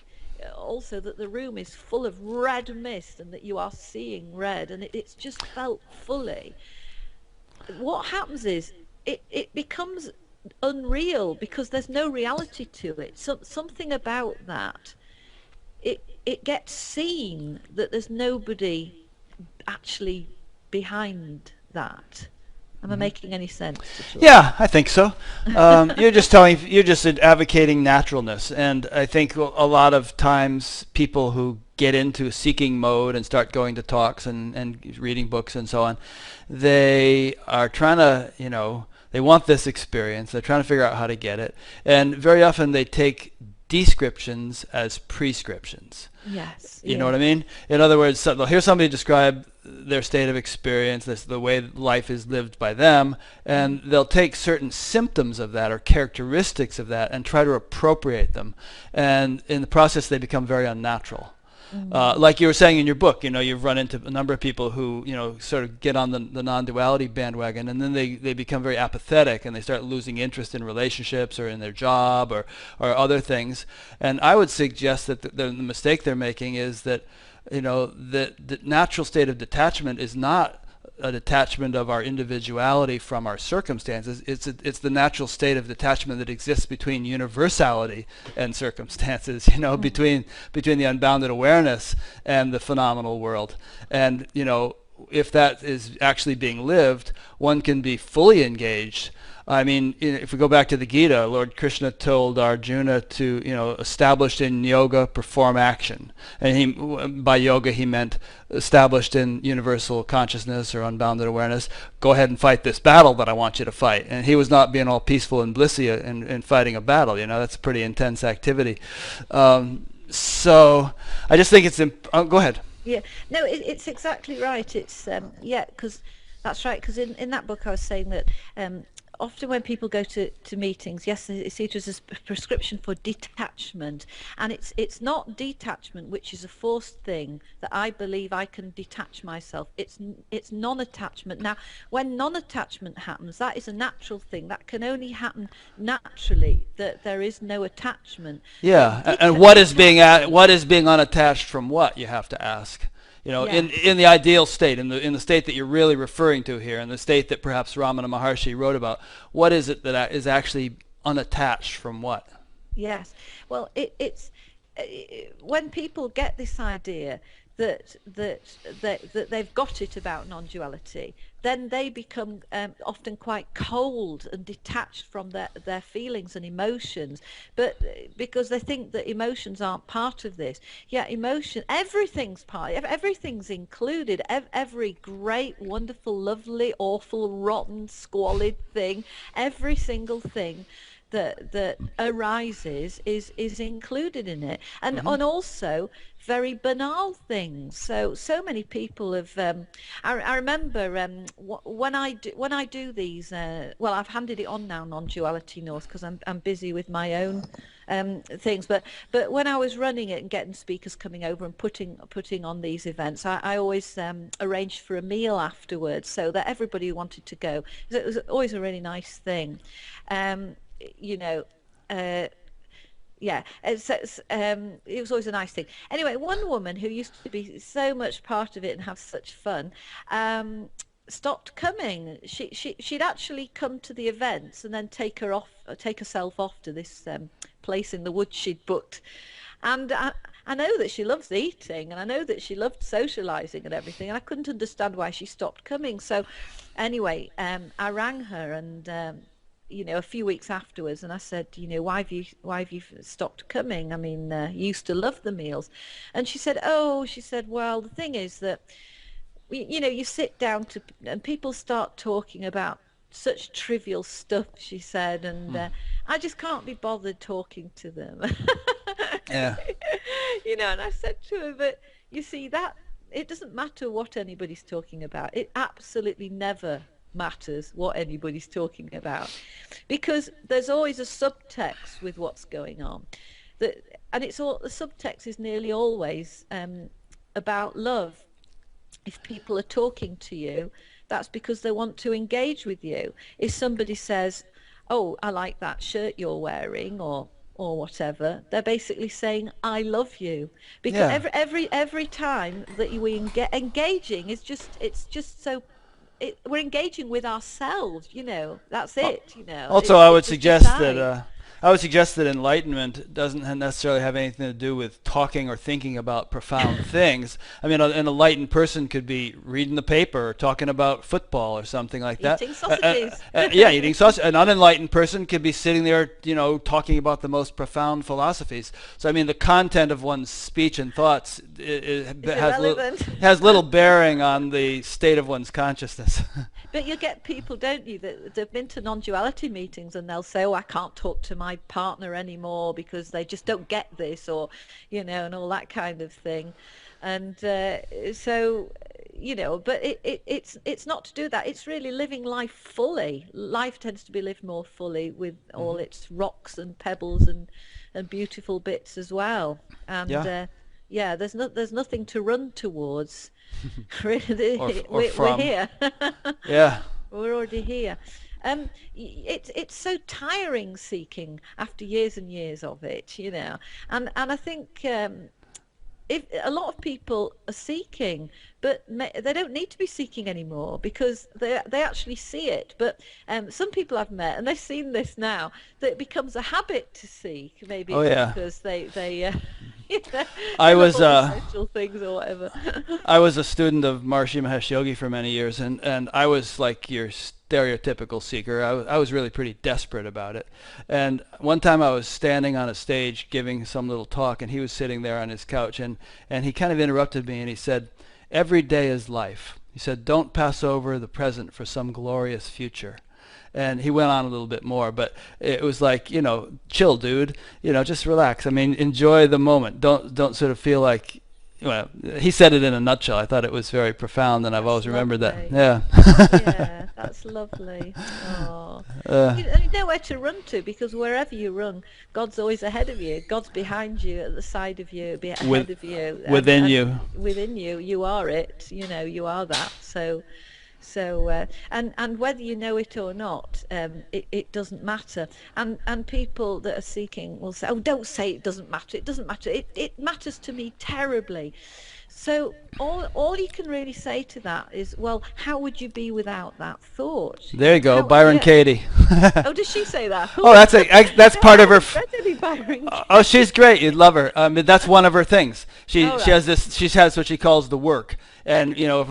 also that the room is full of red mist and that you are seeing red, and it's just felt fully. What happens is it becomes unreal, because there's no reality to it. Something about that, it gets seen that there's nobody actually behind that. Am I making any sense at all? Yeah, I think so. You're just advocating naturalness, and I think a lot of times people who get into seeking mode and start going to talks and reading books and so on, they are trying to, they want this experience. They're trying to figure out how to get it, and very often they take descriptions as prescriptions. Yes. You know what I mean? In other words, they'll hear somebody describe their state of experience, the way life is lived by them, and they'll take certain symptoms of that or characteristics of that and try to appropriate them. And in the process, they become very unnatural. Like you were saying in your book, you've run into a number of people who, sort of get on the non-duality bandwagon, and then they become very apathetic, and they start losing interest in relationships or in their job or other things. And I would suggest that the mistake they're making is that, the natural state of detachment is not a detachment of our individuality from our circumstances. It's the natural state of detachment that exists between universality and circumstances, between the unbounded awareness and the phenomenal world. And, if that is actually being lived, one can be fully engaged. I mean, if we go back to the Gita, Lord Krishna told Arjuna to, established in yoga, perform action. And by yoga, he meant established in universal consciousness or unbounded awareness. Go ahead and fight this battle that I want you to fight. And he was not being all peaceful and blissy in fighting a battle. That's a pretty intense activity. So I just think it's go ahead. Yeah, no, it's exactly right. It's because that's right. Because in that book, I was saying that often when people go to meetings, yes, they see it as a prescription for detachment, and it's not detachment, which is a forced thing that I believe I can detach myself. It's non-attachment. Now, when non-attachment happens, that is a natural thing. That can only happen naturally. That there is no attachment. Yeah, and what is being unattached from what, you have to ask. In the ideal state, in the state that you're really referring to here, in the state that perhaps Ramana Maharshi wrote about, what is it that is actually unattached from what? Yes. Well, it's when people get this idea that they've got it about non-duality, then they become often quite cold and detached from their feelings and emotions, but because they think that emotions aren't part of this. Yeah, everything's included. Every great, wonderful, lovely, awful, rotten, squalid thing, every single thing that arises is included in it, and also very banal things. So many people have. I remember when I do these. Well, I've handed it on now, non-duality North, because I'm busy with my own things. But when I was running it and getting speakers coming over and putting on these events, I always arranged for a meal afterwards so that everybody who wanted to go. It was always a really nice thing. Yeah, it was always a nice thing. Anyway, one woman who used to be so much part of it and have such fun stopped coming. She'd actually come to the events and then take herself off to this place in the woods she'd booked. And I know that she loves eating, and I know that she loved socializing and everything, and I couldn't understand why she stopped coming. So anyway, I rang her and a few weeks afterwards, and I said, why have you stopped coming? I mean, you used to love the meals. And she said, well, the thing is that, you sit down and people start talking about such trivial stuff, she said, and I just can't be bothered talking to them. Yeah. And I said to her, but you see, that it doesn't matter what anybody's talking about. It absolutely never matters what anybody's talking about, because there's always a subtext with what's going on, and the subtext is nearly always about love. If people are talking to you, that's because they want to engage with you. If somebody says, oh, I like that shirt you're wearing, or whatever, they're basically saying I love you, because every time that we engaging is just so we're engaging with ourselves, that's it, Also, I would suggest that enlightenment doesn't necessarily have anything to do with talking or thinking about profound things. I mean, an enlightened person could be reading the paper or talking about football or something like that. Eating sausages. Eating sausage. An unenlightened person could be sitting there, talking about the most profound philosophies. So, I mean, the content of one's speech and thoughts It's irrelevant. Has little bearing on the state of one's consciousness. But you get people, don't you, that they've been to non-duality meetings and they'll say, oh, I can't talk to my partner anymore because they just don't get this, or, and all that kind of thing. And so, but it's not to do that. It's really living life fully. Life tends to be lived more fully with all its rocks and pebbles and beautiful bits as well. And there's nothing to run towards. Really, we're here. Yeah, we're already here. It's so tiring seeking after years and years of it, and I think if a lot of people are seeking, but they don't need to be seeking anymore because they actually see it. But some people I've met, and they've seen this now, that it becomes a habit to seek. Maybe because they I was social things or whatever. I was a student of Maharishi Mahesh Yogi for many years, and I was like your stereotypical seeker. I was really pretty desperate about it. And one time I was standing on a stage giving some little talk, and he was sitting there on his couch, and he kind of interrupted me, and he said, "Every day is life." He said, "Don't pass over the present for some glorious future." And he went on a little bit more, but it was like, chill, dude. Just relax. I mean, enjoy the moment. Don't sort of feel like, well, he said it in a nutshell. I thought it was very profound, and I've always remembered that. Yeah. Yeah, that's lovely. Oh. You know where to run to, because wherever you run, God's always ahead of you. God's behind you, at the side of you, ahead of you. Within you. Within you. You are it. You are that. So and whether you know it or not, it doesn't matter. And people that are seeking will say, "Oh, don't say it doesn't matter. It doesn't matter. It matters to me terribly." So all you can really say to that is, well, how would you be without that thought? There you go, Byron Katie. Oh, does she say that? Oh, that's part of her. Byron Oh, she's great. You'd love her. I mean, that's one of her things. She has this. She has what she calls the work. And if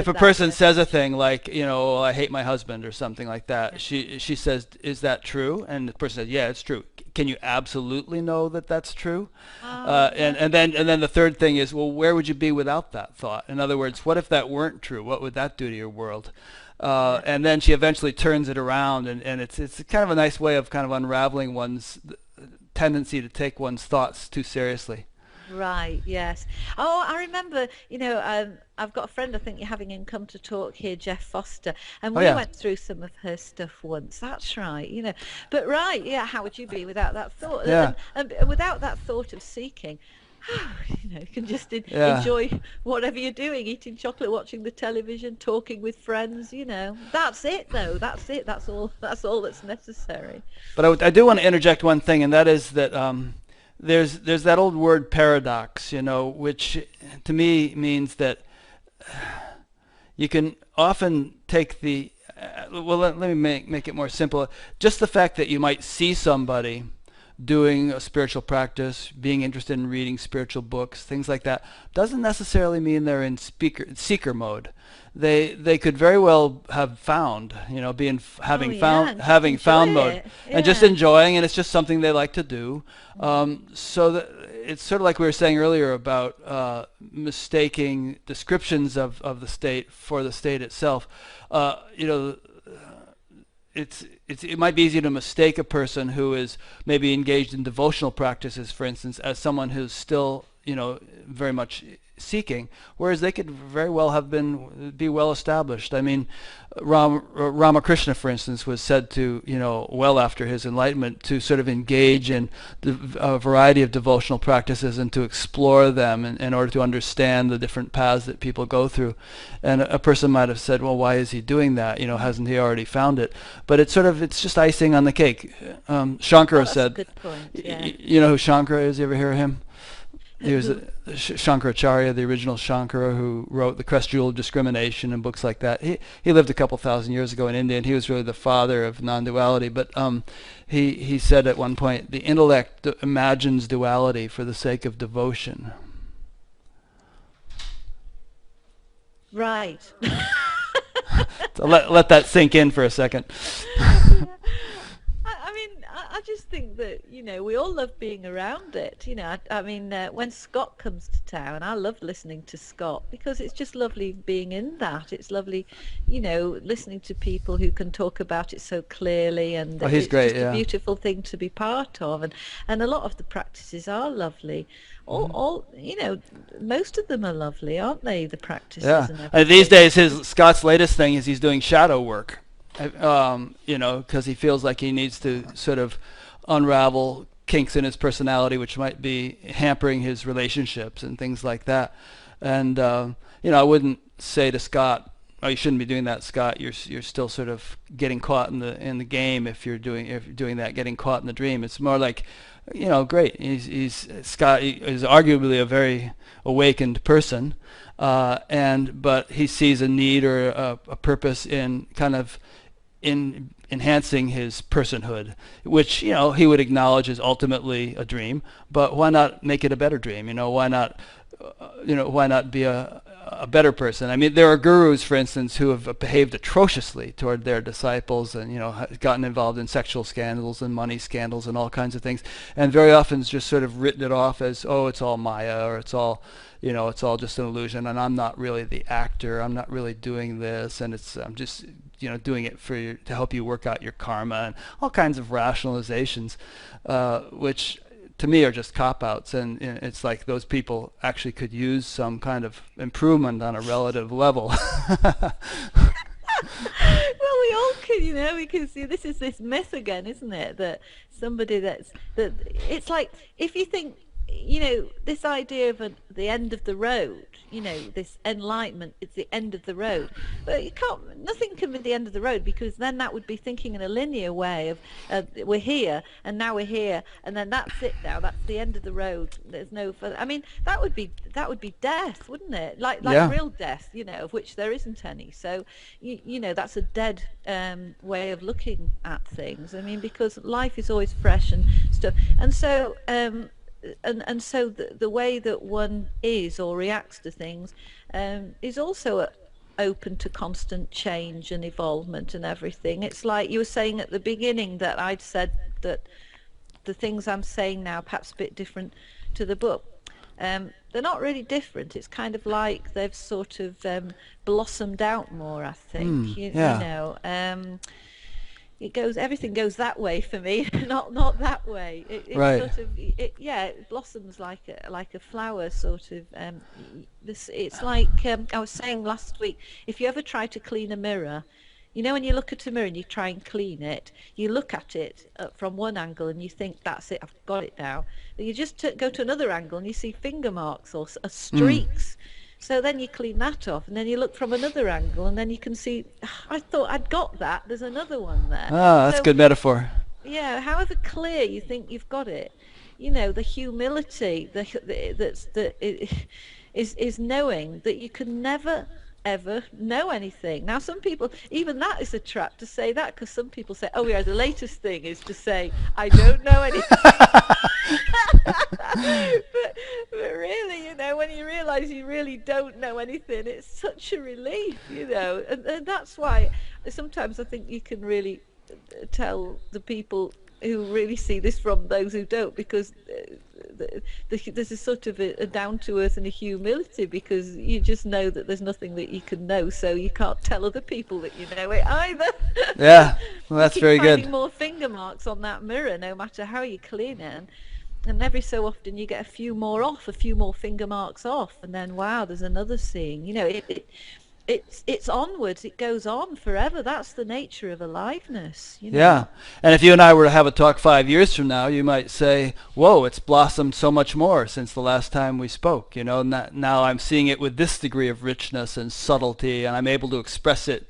a person says a thing like, I hate my husband or something like that, she says, "Is that true?" And the person says, "Yeah, it's true." Can you absolutely know that that's true? And then the third thing is, well, where would you be without that thought? In other words, what if that weren't true? What would that do to your world? And then she eventually turns it around, and it's kind of a nice way of kind of unraveling one's tendency to take one's thoughts too seriously. Right, yes. Oh, I remember, I've got a friend I think you're having him come to talk here, Jeff Foster, and we went through some of her stuff once. That's right, But how would you be without that thought? Yeah. And without that thought of seeking, you can just enjoy whatever you're doing, eating chocolate, watching the television, talking with friends, That's it, though. That's it. That's all that's necessary. But I do want to interject one thing, and that is that there's that old word paradox, which to me means that you can often take the let me make it more simple. Just the fact that you might see somebody doing a spiritual practice, being interested in reading spiritual books, things like that, doesn't necessarily mean they're in seeker mode. They could very well have found, having found mode, and just enjoying, and it's just something they like to do. So that it's sort of like we were saying earlier about mistaking descriptions of the state for the state itself. It might be easy to mistake a person who is maybe engaged in devotional practices, for instance, as someone who's still, very much seeking, whereas they could very well have be well established. I mean, Ramakrishna, for instance, was said to, well after his enlightenment, to sort of engage in a variety of devotional practices and to explore them in order to understand the different paths that people go through. And a person might have said, well, why is he doing that? Hasn't he already found it? But it's just icing on the cake. Shankara said, that's a good point, yeah. You know who Shankara is? You ever hear of him? He was Shankaracharya, the original Shankara, who wrote The Crest Jewel of Discrimination and books like that. He lived a couple thousand years ago in India, and he was really the father of non-duality. But he said at one point, the intellect imagines duality for the sake of devotion. Right. So let that sink in for a second. I mean, I just think that, we all love being around it. I mean, when Scott comes to town, I love listening to Scott because it's just lovely being in that. It's lovely, listening to people who can talk about it so clearly, and Oh, he's it's great, just a yeah. beautiful thing to be part of. And a lot of the practices are lovely. All, most of them are lovely, aren't they? The Yeah. practices and These everything. days, Scott's latest thing is he's doing shadow work, because he feels like he needs to sort of unravel kinks in his personality, which might be hampering his relationships and things like that. And I wouldn't say to Scott, "Oh, you shouldn't be doing that, Scott. You're still sort of getting caught in the game if you're doing that, getting caught in the dream." It's more like, great. Scott is arguably a very awakened person, but he sees a need or a purpose in kind of in enhancing his personhood, which he would acknowledge is ultimately a dream. But why not make it a better dream? Why not be a better person? I mean, there are gurus, for instance, who have behaved atrociously toward their disciples, and gotten involved in sexual scandals and money scandals and all kinds of things, and very often just sort of written it off as, oh, it's all Maya, or it's all just an illusion, and I'm not really the actor. I'm not really doing this, and I'm just doing it to help you work out your karma, and all kinds of rationalizations, which to me are just cop-outs, and it's like those people actually could use some kind of improvement on a relative level. Well, we all can, we can see this myth again, isn't it? That somebody that it's like, if you think, this idea of the end of the road, this enlightenment, it's the end of the road. But nothing can be the end of the road, because then that would be thinking in a linear way of we're here and now we're here and then that's it now. That's the end of the road. There's no further. I mean, that would be death, wouldn't it? Like Yeah. real death, of which there isn't any. So, that's a dead way of looking at things. I mean, because life is always fresh and stuff. And so, and so the way that one is or reacts to things is also open to constant change and evolvement and everything. It's like you were saying at the beginning that I'd said that the things I'm saying now perhaps a bit different to the book. They're not really different. It's kind of like they've sort of blossomed out more, I think. Yeah. Everything goes that way for me, not that way. It Right. sort of, it blossoms like a flower, sort of. It's like I was saying last week. If you ever try to clean a mirror, when you look at a mirror and you try and clean it, you look at it from one angle and you think, that's it, I've got it now. But you just go to another angle and you see finger marks or streaks. So then you clean that off, and then you look from another angle, and then you can see, I thought I'd got that. There's another one there. Ah, that's a good metaphor. Yeah, however clear you think you've got it, the humility is knowing that you can never ever know anything. Now, some people, even that is a trap to say that, because some people say, oh yeah, the latest thing is to say, I don't know anything. but really, when you realize you really don't know anything, it's such a relief, and that's why sometimes I think you can really tell the people who really see this from those who don't, because there's a sort of a down to earth and a humility, because you just know that there's nothing that you can know, so you can't tell other people that you know it either. Yeah, well, that's very good. Finding more finger marks on that mirror, no matter how you clean it, and every so often you get a few more finger marks off, and then wow, there's another seeing. It's onwards. It goes on forever. That's the nature of aliveness. Yeah. And if you and I were to have a talk 5 years from now, you might say, whoa, it's blossomed so much more since the last time we spoke. Now I'm seeing it with this degree of richness and subtlety, and I'm able to express it,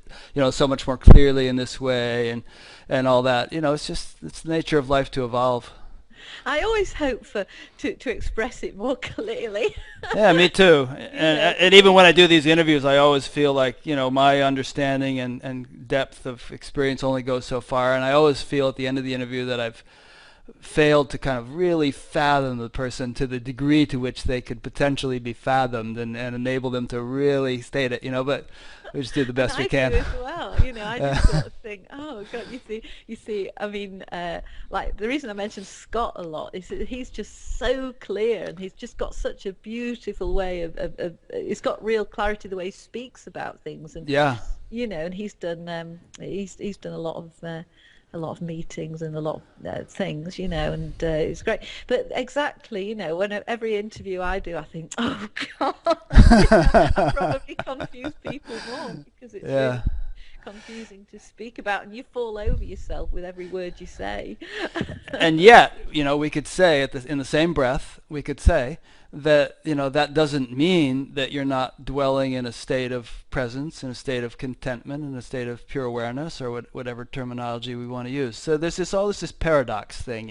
so much more clearly in this way, and all that. It's the nature of life to evolve. I always hope to express it more clearly. Yeah, me too. And even when I do these interviews, I always feel like, my understanding and depth of experience only goes so far. And I always feel at the end of the interview that I've failed to kind of really fathom the person to the degree to which they could potentially be fathomed, and enable them to really state it, but we just do the And best we I do can. as well. I just sort of think, oh God, you see. I mean, like the reason I mentioned Scott a lot is that he's just so clear, and he's just got such a beautiful way of he's got real clarity the way he speaks about things, and Yeah, and he's done a lot of meetings and a lot of things, and it's great. But exactly, when every interview I do, I think, oh God, I probably confuse people more because it's yeah. really confusing to speak about, and you fall over yourself with every word you say. And yet, we could say in the same breath, we could say that, that doesn't mean that you're not dwelling in a state of presence, in a state of contentment, in a state of pure awareness, or whatever terminology we want to use. So there's this paradox thing,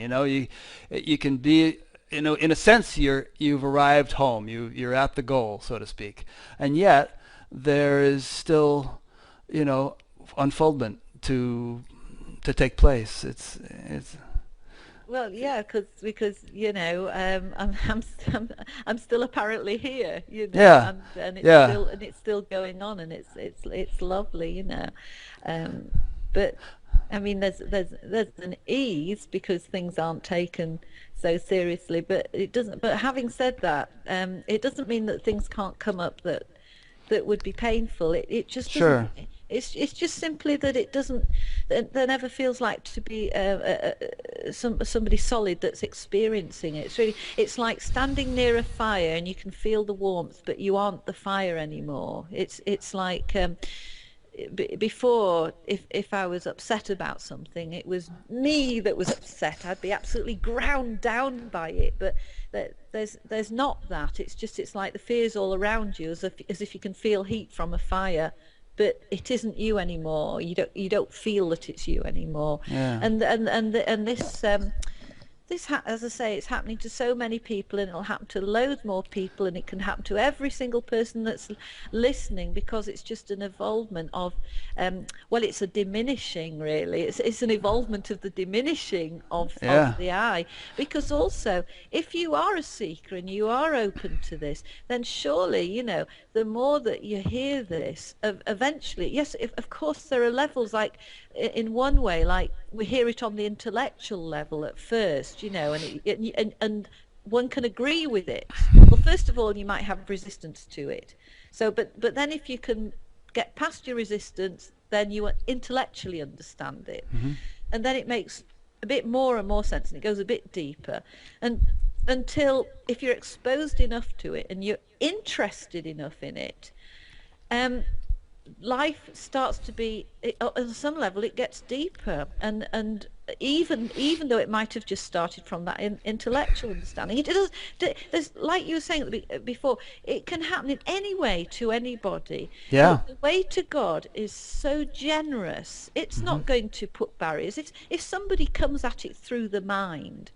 you can be, in a sense, you've arrived home, you're at the goal, so to speak, and yet there is still, unfoldment to take place. It's Well, yeah, because I'm still apparently here, yeah, and yeah, it's still going on, and it's lovely, but I mean, there's an ease because things aren't taken so seriously, but it doesn't. But having said that, it doesn't mean that things can't come up that would be painful. It just doesn't. sure, It's just simply that it doesn't. There never feels like to be somebody solid that's experiencing it. It's like standing near a fire and you can feel the warmth, but you aren't the fire anymore. It's like. Before, if I was upset about something, it was me that was upset. I'd be absolutely ground down by it. But there's not that. It's like the fear's all around you, as if you can feel heat from a fire, but it isn't you anymore. You don't feel that it's you anymore. yeah. And this, as I say, it's happening to so many people, and it'll happen to loads more people, and it can happen to every single person that's listening, because it's just an evolvement of, well, it's a diminishing, really. It's an evolvement of the diminishing Yeah. of the I. Because also, if you are a seeker and you are open to this, then surely, the more that you hear this, eventually, yes, of course, there are levels, like, in one way, like, we hear it on the intellectual level at first, and one can agree with it. Well, first of all, you might have resistance to it. So, but then if you can get past your resistance, then you intellectually understand it, and then it makes a bit more and more sense, and it goes a bit deeper, and until, if you're exposed enough to it and you're interested enough in it, life starts to be, on some level, it gets deeper, and even though it might have just started from that intellectual understanding, there's, like you were saying before, it can happen in any way to anybody. Yeah. The way to God is so generous. It's not going to put barriers. If somebody comes at it through the mind,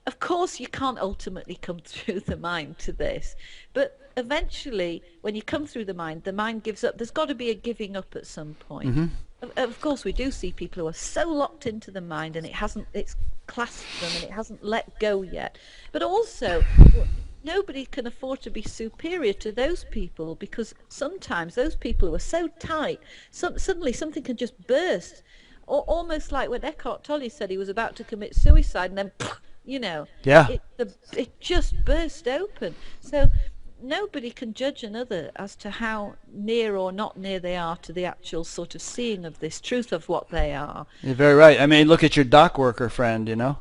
of course, you can't ultimately come through the mind to this, but eventually, when you come through the mind gives up. There's got to be a giving up at some point. Of course, we do see people who are so locked into the mind, and it's clasped them, and it hasn't let go yet. But also, nobody can afford to be superior to those people, because sometimes those people who are so tight, suddenly something can just burst. Or almost like when Eckhart Tolle said he was about to commit suicide, and then Yeah. it just burst open. So nobody can judge another as to how near or not near they are to the actual sort of seeing of this truth of what they are. You're very right. I mean, look at your dock worker friend, I mean,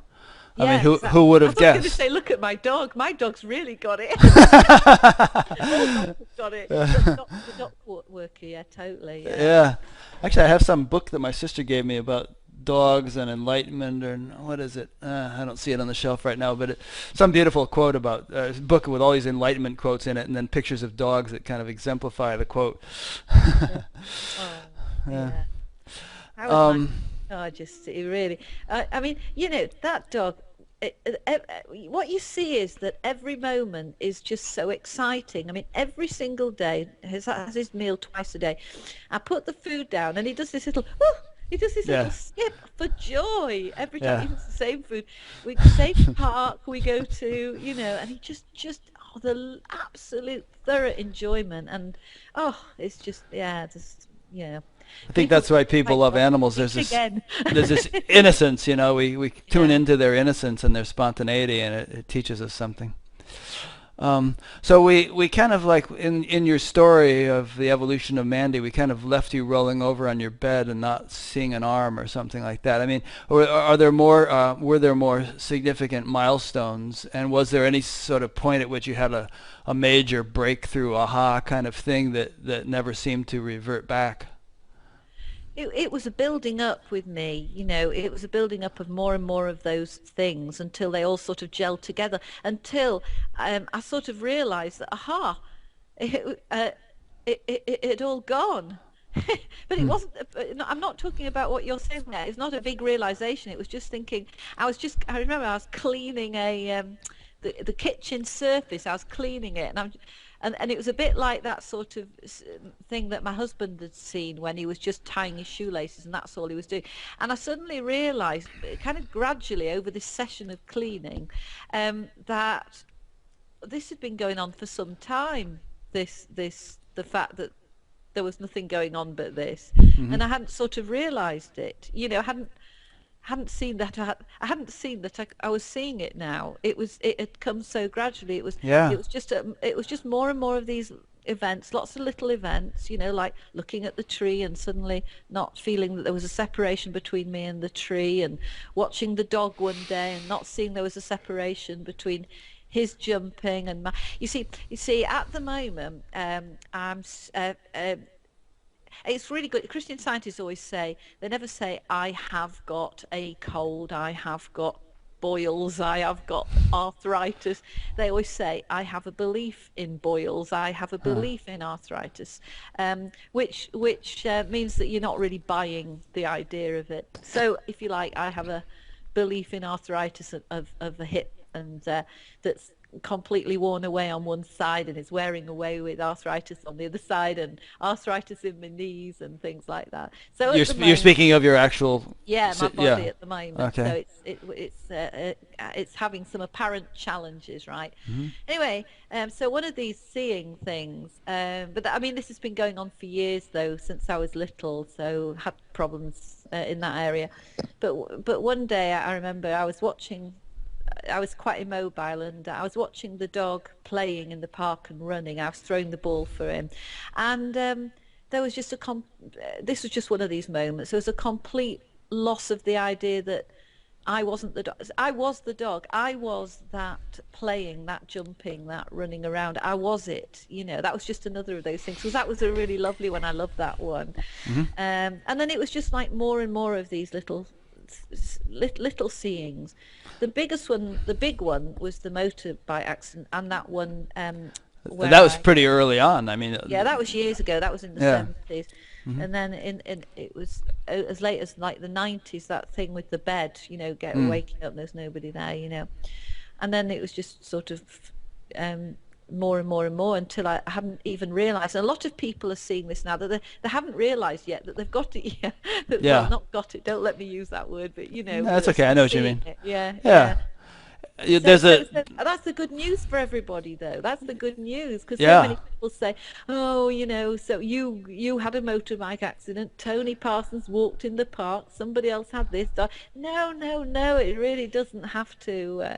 Yeah, who would have I was going to guessed? say, look at my dog. My dog's really got it. All dogs have got it. But not the dog worker, yeah, totally. Yeah. Yeah. Actually, I have some book that my sister gave me about dogs and enlightenment, or what is it? I don't see it on the shelf right now, but some beautiful quote about a book with all these enlightenment quotes in it, and then pictures of dogs that kind of exemplify the quote. Yeah. Oh, Yeah. yeah. How was Um, I just it really. I mean, that dog. What you see is that every moment is just so exciting. I mean, every single day has his meal twice a day. I put the food down, and he does this little. Whoo! He does this little Yeah. skip for joy every time. Yeah. Even the same food. Same park we go to, and he just the absolute thorough enjoyment. And it's just, yeah, just, I think people that's why just people like, love well, animals. eat again. There's this innocence, we tune Yeah. into their innocence and their spontaneity, and it teaches us something. So we kind of like in your story of the evolution of Mandi, we kind of left you rolling over on your bed and not seeing an arm or something like that. I mean, are there more? Were there more significant milestones? And was there any sort of point at which you had a major breakthrough, aha kind of thing that never seemed to revert back? It was a building up with me, it was a building up of more and more of those things until they all sort of gelled together, until I sort of realized that, it, uh, it had all gone. But it Hmm. wasn't, I'm not talking about what you're saying there. It's not a big realization. It was just thinking, I remember I was cleaning the kitchen surface. I was cleaning it, and it was a bit like that sort of thing that my husband had seen when he was just tying his shoelaces, and that's all he was doing. And I suddenly realized, kind of gradually over this session of cleaning, that this had been going on for some time. The fact that there was nothing going on but this, Hmm. and I hadn't sort of realized it. I hadn't seen that. I hadn't seen that. I was seeing it now. It had come so gradually. Yeah. It was just more and more of these events, lots of little events, like looking at the tree and suddenly not feeling that there was a separation between me and the tree, and watching the dog one day and not seeing there was a separation between his jumping and my. You see, at the moment, it's really good. Christian Scientists always say, they never say, I have got a cold, I have got boils, I have got arthritis. They always say, I have a belief in boils, I have a Huh. belief in arthritis, which means that you're not really buying the idea of it. So, if you like, I have a belief in arthritis of the hip, and that's completely worn away on one side and is wearing away with arthritis on the other side, and arthritis in my knees and things like that. So at the You're moment, speaking of your actual. yeah, my Yeah. body at the moment. So Okay. it's having some apparent challenges, right? Hmm. Anyway, so one of these seeing things, I mean, this has been going on for years though, since I was little. So had problems in that area, but one day I remember I was watching. I was quite immobile, and I was watching the dog playing in the park and running. I was throwing the ball for him, and there was just this was just one of these moments. There was a complete loss of the idea that I wasn't the dog. I was the dog. I was that playing, that jumping, that running around. I was it. That was just another of those things. Because that was a really lovely one. I loved that one. Hmm. And then it was just like more and more of these little seeings. The biggest one, the big one, was the motorbike accident, and that one where That was I, pretty early on. I mean. yeah, that was years ago. That was in the Yeah. 70s. Hmm. And then it was as late as like the 90s, that thing with the bed, Mm. waking up, there's nobody there, And then it was just sort of more and more and more until I hadn't even realized. And a lot of people are seeing this now, that they haven't realized yet that they've got it. Yeah. Well, Yeah. not got it. Don't let me use that word, but No, that's they're okay. I sort know of what you seeing mean. it. Yeah, Yeah. yeah. So, There's a. that's the good news for everybody, though. That's the good news, because so Yeah. many people say, "Oh, so you had a motorbike accident. Tony Parsons walked in the park. Somebody else had this." No, no, no. It really doesn't have to,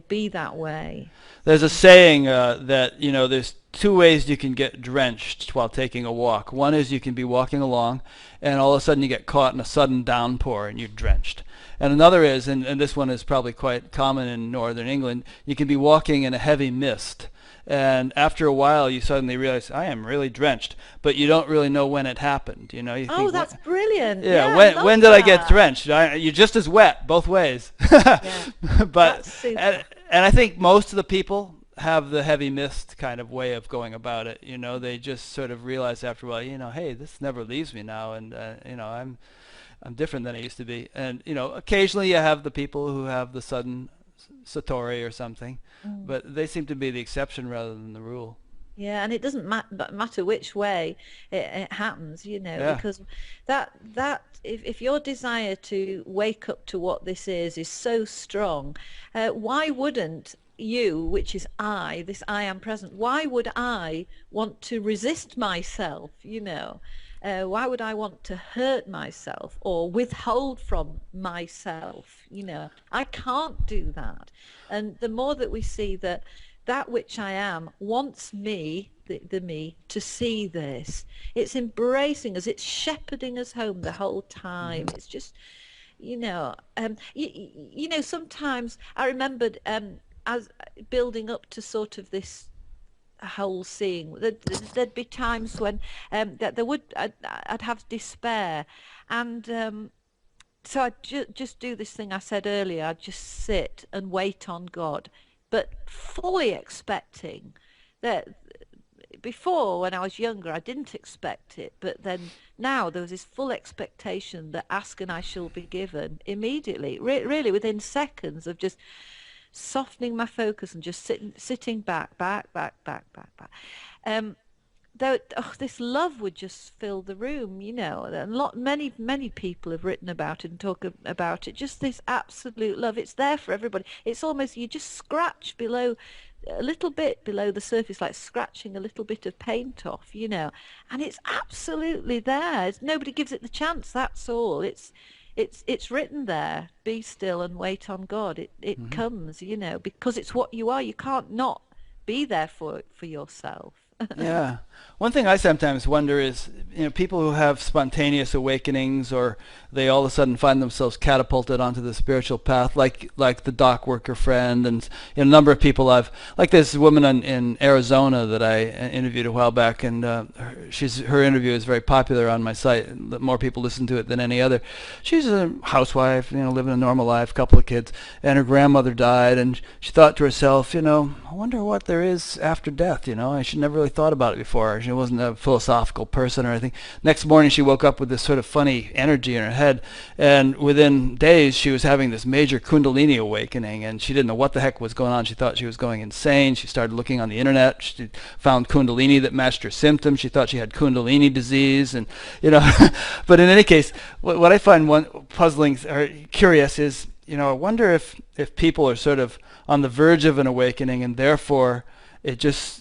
be that way. There's a saying that there's two ways you can get drenched while taking a walk. One is you can be walking along, and all of a sudden you get caught in a sudden downpour and you're drenched. And another is, and this one is probably quite common in northern England, you can be walking in a heavy mist. And after a while, you suddenly realize, I am really drenched, but you don't really know when it happened. You Oh, think, that's brilliant. yeah, Yeah, I when love did I get that. drenched? You're just as wet both ways. Yeah, But that's super. and I think most of the people have the heavy mist kind of way of going about it. They just sort of realize after a while, hey, this never leaves me now, and I'm different than I used to be. And occasionally you have the people who have the sudden satori or something, Mm. but they seem to be the exception rather than the rule. Yeah, and it doesn't matter which way it happens, Yeah. because if your desire to wake up to what this is so strong, why wouldn't you, which is I, this I am present, why would I want to resist myself, why would I want to hurt myself or withhold from myself? I can't do that. And the more that we see that which I am wants me, the me, to see this. It's embracing us. It's shepherding us home the whole time. It's just, sometimes I remembered as building up to sort of this whole seeing. There'd be times when that I'd have despair, and so I'd just do this thing I said earlier. I'd just sit and wait on God, but fully expecting that. Before, when I was younger, I didn't expect it, but then now there was this full expectation that ask and I shall be given immediately, really within seconds of just softening my focus and just sitting back. Um, this love would just fill the room, and many people have written about it and talk about it. Just this absolute love. It's there for everybody. It's almost you just scratch a little bit below the surface, like scratching a little bit of paint off, and it's absolutely there. Nobody gives it the chance. That's all. It's written there. Be still and wait on God. It comes, because it's what you are. You can't not be there for yourself. Yeah. One thing I sometimes wonder is, people who have spontaneous awakenings, or they all of a sudden find themselves catapulted onto the spiritual path, like the dock worker friend, and a number of people like this woman in Arizona that I interviewed a while back, and her interview is very popular on my site. More people listen to it than any other. She's a housewife, living a normal life, couple of kids, and her grandmother died, and she thought to herself, I wonder what there is after death. She never really thought about it before. She wasn't a philosophical person or anything. Next morning she woke up with this sort of funny energy in her head, and within days she was having this major kundalini awakening, and she didn't know what the heck was going on. She thought she was going insane. She started looking on the internet. She found kundalini that matched her symptoms. She thought she had kundalini disease, and but in any case, what I find one puzzling or curious is, I wonder if people are sort of on the verge of an awakening, and therefore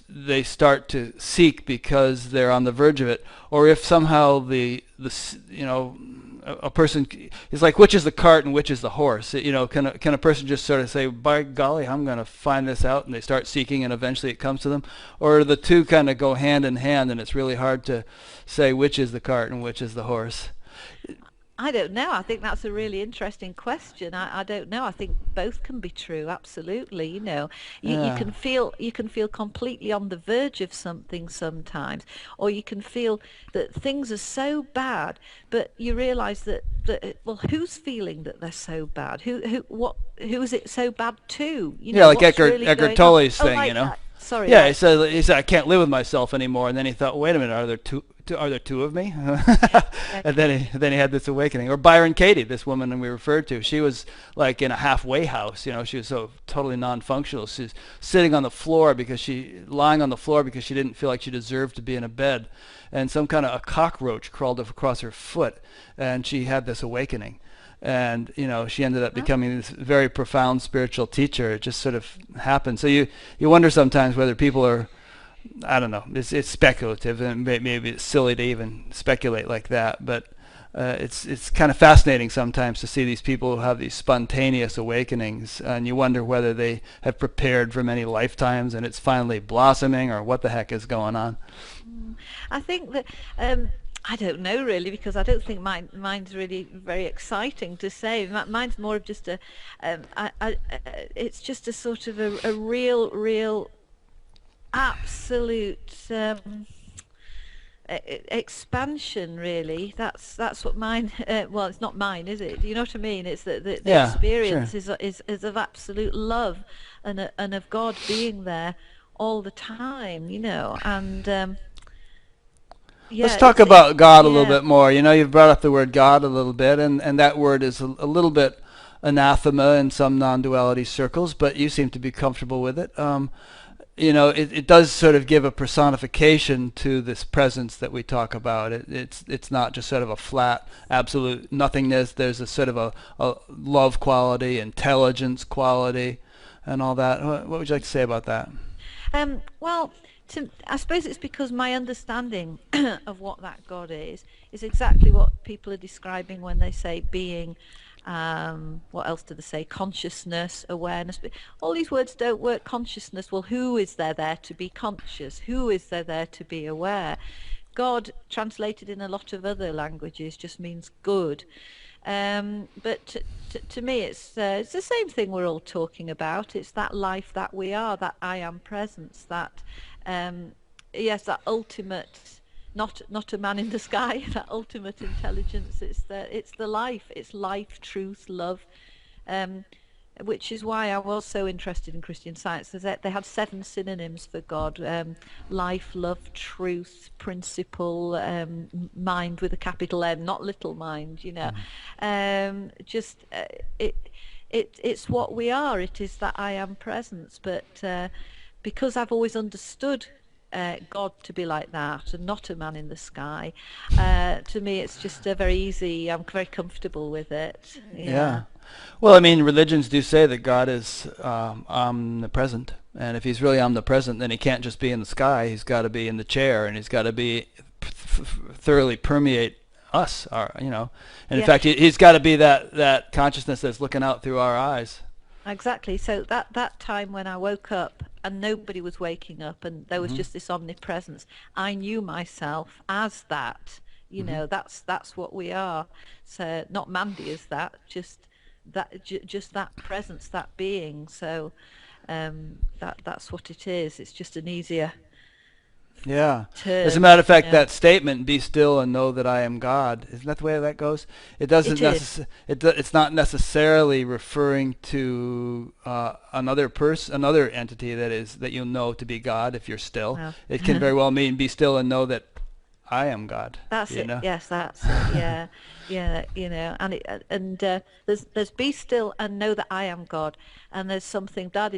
they start to seek because they're on the verge of it, or if somehow a person is like, which is the cart and which is the horse? Can a person just sort of say, by golly, I'm going to find this out, and they start seeking and eventually it comes to them? Or the two kind of go hand in hand, and it's really hard to say which is the cart and which is the horse? I don't know. I think that's a really interesting question. I don't know. I think both can be true. Absolutely. You can feel completely on the verge of something sometimes, or you can feel that things are so bad, but you realize that well, who's feeling that they're so bad? Who is it so bad to? Like what's Eckhart really going on? Tolle's Oh, thing, like that. Sorry. Yeah, Like, he said I can't live with myself anymore, and then he thought, wait a minute, are there two of me? yeah, yeah, And then he had this awakening. Or Byron Katie, this woman we referred to, she was like in a halfway house. She was so totally non-functional. She's lying on the floor because she didn't feel like she deserved to be in a bed, and some kind of a cockroach crawled up across her foot, and she had this awakening. And she ended up becoming this very profound spiritual teacher. It just sort of happened. So you wonder sometimes whether people are, I don't know, it's speculative, and maybe it's silly to even speculate like that, but it's kind of fascinating sometimes to see these people who have these spontaneous awakenings, and you wonder whether they have prepared for many lifetimes and it's finally blossoming, or what the heck is going on. I think that I don't know really, because I don't think mine's really very exciting to say. Mine's more of just it's just a sort of a real absolute expansion, really. That's what mine. Well, it's not mine, is it? You know what I mean? It's the experience sure. is of absolute love and of God being there all the time, and. Yeah, Let's talk about God a little bit more. You've brought up the word God a little bit, and that word is a little bit anathema in some non-duality circles, but you seem to be comfortable with it. it does sort of give a personification to this presence that we talk about. It's not just sort of a flat, absolute nothingness. There's a sort of a love quality, intelligence quality, and all that. What would you like to say about that? Well, I suppose it's because my understanding of what that God is exactly what people are describing when they say being. What else do they say? Consciousness, awareness. But all these words don't work. Consciousness. Well, who is there to be conscious? Who is there to be aware? God, translated in a lot of other languages, just means good. But to me, it's the same thing we're all talking about. It's that life that we are, that I am presence, that yes, that ultimate, not a man in the sky, that ultimate intelligence. It's the life. It's life, truth, love. Which is why I was so interested in Christian Science. They had 7 synonyms for God: life, love, truth, principle, mind with a capital M, not little mind. It's what we are. It is that I am presence. But because I've always understood God to be like that and not a man in the sky, to me it's just very easy. I'm very comfortable with it. Yeah. Well, I mean, religions do say that God is omnipresent, and if he's really omnipresent, then he can't just be in the sky. He's got to be in the chair, and he's got to be thoroughly permeate us. And in fact, he's got to be that consciousness that's looking out through our eyes. Exactly. So that time when I woke up and nobody was waking up, and there was just this omnipresence, I knew myself as that. That's what we are. So not Mandi as that, just that presence, that being. So that's what it is. It's just an easier Yeah. term. As a matter of fact, that statement, "Be still and know that I am God," isn't that the way that goes? It doesn't. It's not necessarily referring to another entity that you know to be God. If you're still, it can very well mean be still and know that I am God. That's it. Yes, that's it. Yeah, and there's be still and know that I am God, and there's something da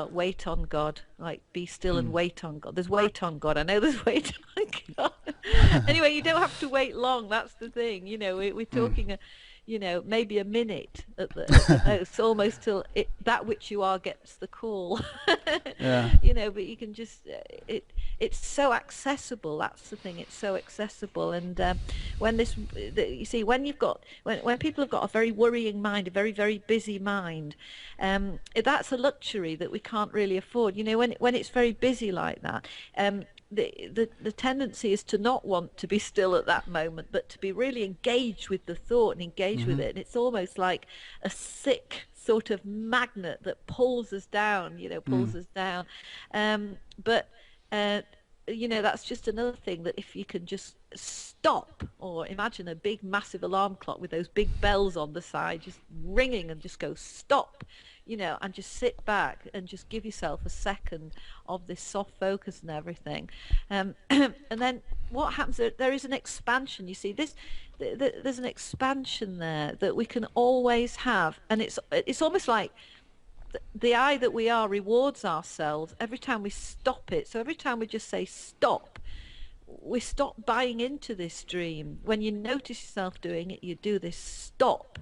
wait on God, like be still and wait on God. There's wait on God. I know there's wait on God. Anyway, you don't have to wait long. That's the thing. We're talking. Maybe a minute at the most, almost till that which you are gets the call. Yeah. But you can just it's so accessible. That's the thing. It's so accessible. And when when people have got a very worrying mind, a very, very busy mind, that's a luxury that we can't really afford. When it's very busy like that. The tendency is to not want to be still at that moment, but to be really engaged with the thought and engaged with it. And it's almost like a sick sort of magnet that pulls us down, But that's just another thing, that if you can just stop, or imagine a big massive alarm clock with those big bells on the side just ringing, and just go stop, and just sit back and just give yourself a second of this soft focus and everything. And then what happens, there is an expansion. You see, there's an expansion there that we can always have. And it's almost like the I that we are rewards ourselves every time we stop it. So every time we just say stop, we stop buying into this dream. When you notice yourself doing it, you do this stop.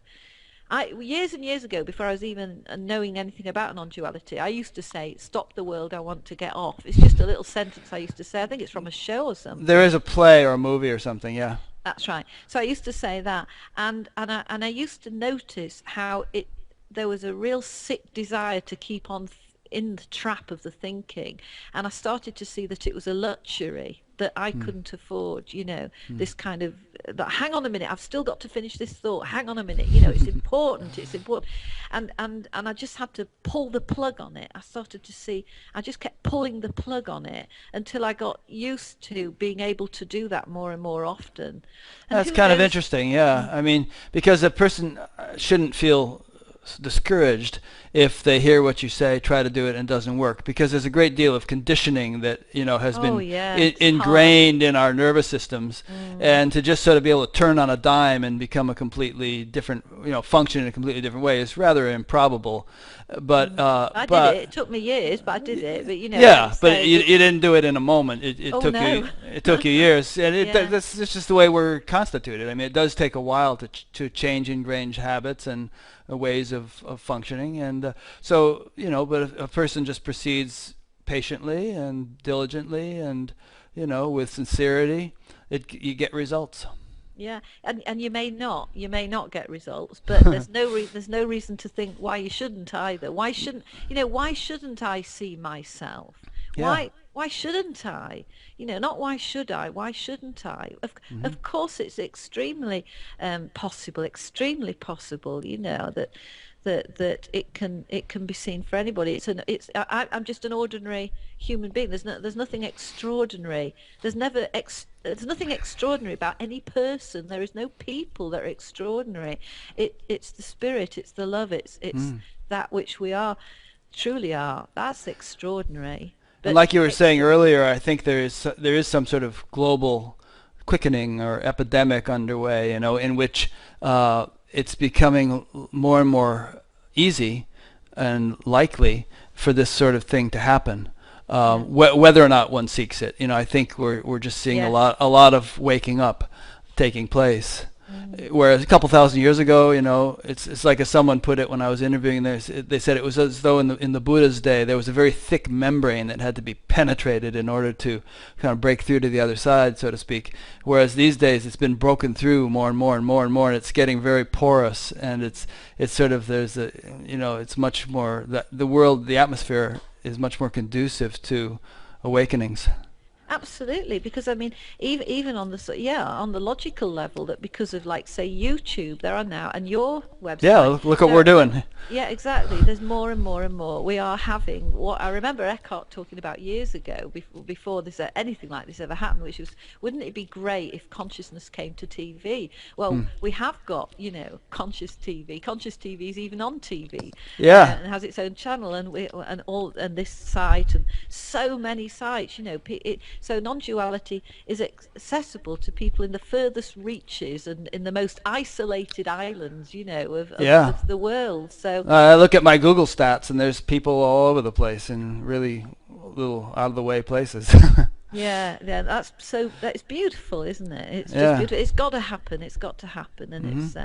Years and years ago, before I was even knowing anything about non-duality, I used to say, "Stop the world, I want to get off." It's just a little sentence I used to say. I think it's from a show or something. There is a play or a movie or something, yeah. That's right. So I used to say that, and I used to notice how there was a real sick desire to keep on in the trap of the thinking, and I started to see that it was a luxury that I couldn't afford, this kind of, hang on a minute, I've still got to finish this thought, hang on a minute, it's important, and I just had to pull the plug on it. I started to see, I just kept pulling the plug on it until I got used to being able to do that more and more often. And that's kind of interesting, yeah. I mean, because a person shouldn't feel discouraged if they hear what you say, try to do it, and it doesn't work, because there's a great deal of conditioning that has been ingrained in our nervous systems, and to just sort of be able to turn on a dime and become a completely different, function in a completely different way is rather improbable. I did it. It took me years, but I did it. But like you yeah, but say, you didn't do it in a moment. It oh took you no, it took you years, and yeah, that's just the way we're constituted. I mean, it does take a while to change ingrained habits and ways of functioning, and so but if a person just proceeds patiently and diligently and with sincerity, you get results. yeah. And you may not get results, but there's no reason to think why you shouldn't either. Why shouldn't I see myself? Yeah. Why shouldn't I? Not why should I? Why shouldn't I? Of course, it's extremely possible. That it can be seen for anybody. I'm just an ordinary human being. There's nothing extraordinary. There's nothing extraordinary about any person. There is no people that are extraordinary. It's the spirit. It's the love. It's that which we are, truly are. That's extraordinary. And But like you were saying earlier, I think there is some sort of global quickening or epidemic underway, in which it's becoming more and more easy and likely for this sort of thing to happen, whether or not one seeks it. I think we're just seeing a yes. lot of waking up taking place. Whereas a couple thousand years ago, it's like as someone put it when I was interviewing this, they said it was as though in the Buddha's day there was a very thick membrane that had to be penetrated in order to kind of break through to the other side, so to speak. Whereas these days it's been broken through more and more and more and more, and it's getting very porous, and it's sort of it's much more the atmosphere is much more conducive to awakenings. Absolutely, because I mean, even on the logical level, that because of, like, say, YouTube, there are now, and your Yeah, website, look what we're doing. yeah, exactly. There's more and more and more. We are having what I remember Eckhart talking about years ago, before this anything like this ever happened, which was, wouldn't it be great if consciousness came to TV? Well, we have got, conscious TV. Conscious TV is even on TV, Yeah. and has its own channel, and this site, and so many sites. So non-duality is accessible to people in the furthest reaches and in the most isolated islands, of the world. So I look at my Google stats, and there's people all over the place in really little out of the way places. yeah, that's beautiful, isn't it? It's just Yeah. beautiful. It's got to happen. It's got to happen, and it's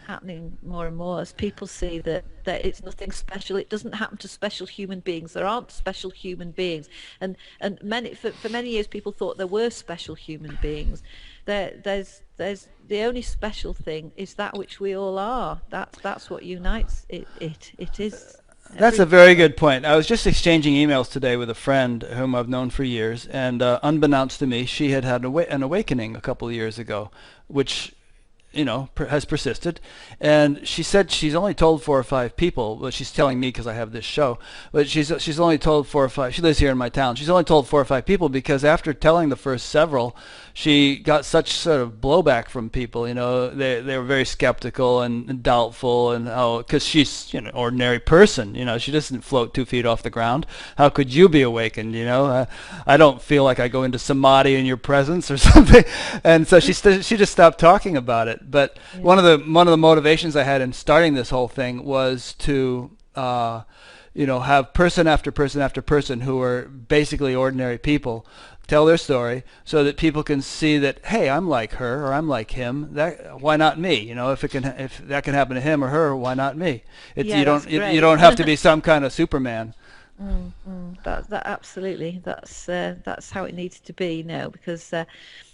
happening more and more as people see that it's nothing special. It doesn't happen to special human beings. There aren't special human beings, and for many years people thought there were special human beings. There's the only special thing is that which we all are. That's what unites it. It is. That's a very good point. I was just exchanging emails today with a friend whom I've known for years, and unbeknownst to me, she had an awakening a couple of years ago, which has persisted. And she said she's only told 4 or 5 people, but she's telling me because I have this show, but she's only told 4 or 5, she lives here in my town, she's only told 4 or 5 people because after telling the first several, she got such sort of blowback from people. They were very skeptical and doubtful, and because she's an ordinary person, she doesn't float 2 feet off the ground. How could you be awakened? I don't feel like I go into samadhi in your presence or something. And so she just stopped talking about it. But one of the motivations I had in starting this whole thing was to have person after person after person who are basically ordinary people tell their story, so that people can see that, hey, I'm like her or I'm like him. Why not me? If that can happen to him or her, why not me? You don't have to be some kind of Superman. That absolutely. That's how it needs to be now, because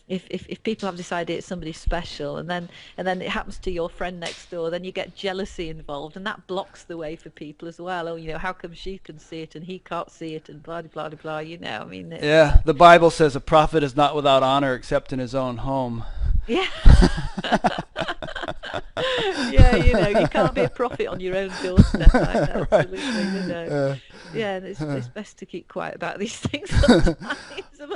if people have decided it's somebody special, and then it happens to your friend next door, then you get jealousy involved, and that blocks the way for people as well. How come she can see it and he can't see it, and blah blah blah blah. I mean, yeah, the Bible says a prophet is not without honor except in his own home. Yeah. Yeah, you can't be a prophet on your own doorstep. Absolutely, Yeah, and it's best to keep quiet about these things sometimes.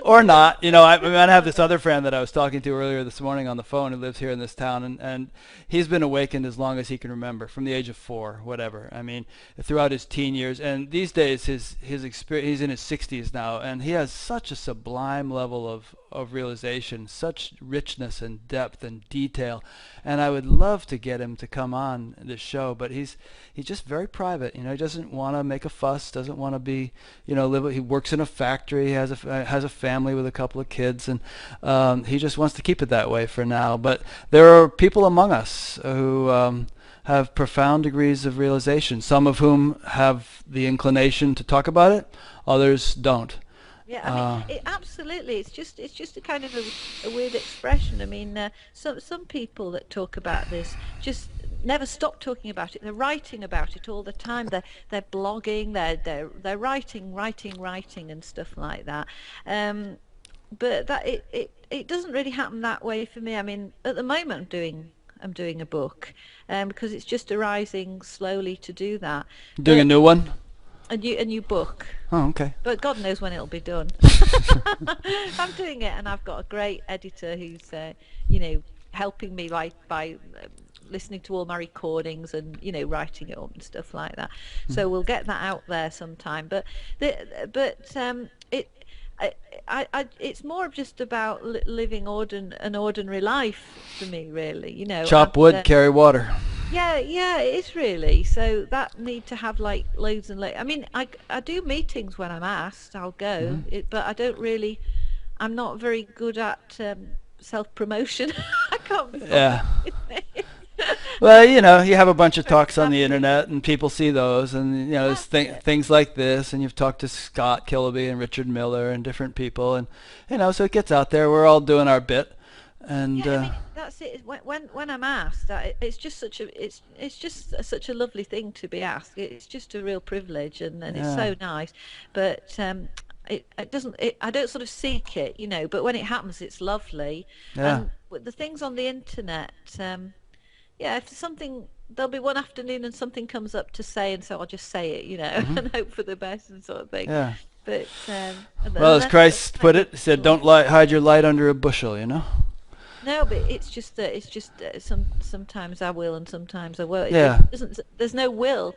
Or not. I mean, I have this other friend that I was talking to earlier this morning on the phone who lives here in this town, and he's been awakened as long as he can remember, from the age of 4, whatever. I mean, throughout his teen years. And these days, his experience, he's in his 60s now, and he has such a sublime level of realization, such richness and depth and detail. And I would love to get him to come on this show, but he's just very private. He doesn't want to make a fuss, doesn't want to be, live. He works in a factory, he has a family with a couple of kids, and he just wants to keep it that way for now. But there are people among us who have profound degrees of realization, some of whom have the inclination to talk about it, others don't. Yeah, I mean, absolutely. It's just a kind of a weird expression. I mean, some people that talk about this just never stop talking about it. They're writing about it all the time. They're blogging. They're writing and stuff like that. But that it doesn't really happen that way for me. I mean, at the moment I'm doing a book, because it's just arising slowly to do that. Doing a new one? A new book. Oh, okay. But God knows when it'll be done. I'm doing it, and I've got a great editor who's, helping me by listening to all my recordings and writing it up and stuff like that. So we'll get that out there sometime. But it's more of just about living an ordinary life for me, really. Chop wood, carry water. Yeah, it is really. So that need to have like loads and loads. I mean, I do meetings when I'm asked. I'll go, but I don't really. I'm not very good at self-promotion. I can't. Yeah. Well, you have a bunch of talks on the internet, and people see those, and there's things like this, and you've talked to Scott Killaby and Richard Miller and different people, and so it gets out there. We're all doing our bit. And I mean, that's it. When I'm asked, it's just such a lovely thing to be asked. It's just a real privilege, and it's so nice. But it doesn't. I don't sort of seek it, But when it happens, it's lovely. Yeah. And with the things on the internet, if something, there'll be one afternoon and something comes up to say, and so I'll just say it, and hope for the best and sort of thing. Yeah. But well, as Christ put it, he said, "Don't hide your light under a bushel," No, but it's just sometimes I will and sometimes I won't. There's no will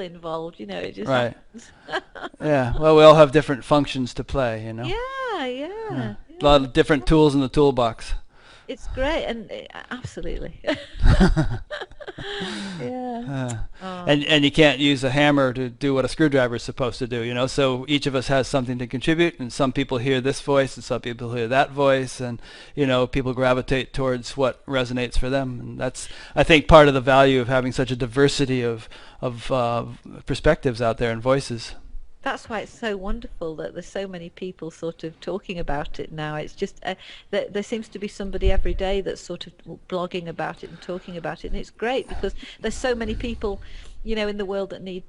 involved, It just right. happens. Yeah. Well, we all have different functions to play, Yeah. A lot of different tools in the toolbox. It's great, and absolutely. Yeah. And you can't use a hammer to do what a screwdriver is supposed to do, So each of us has something to contribute, and some people hear this voice, and some people hear that voice, and people gravitate towards what resonates for them, and that's, I think, part of the value of having such a diversity of perspectives out there and voices. That's why it's so wonderful that there's so many people sort of talking about it now. It's just there seems to be somebody every day that's sort of blogging about it and talking about it, and it's great because there's so many people, in the world that need,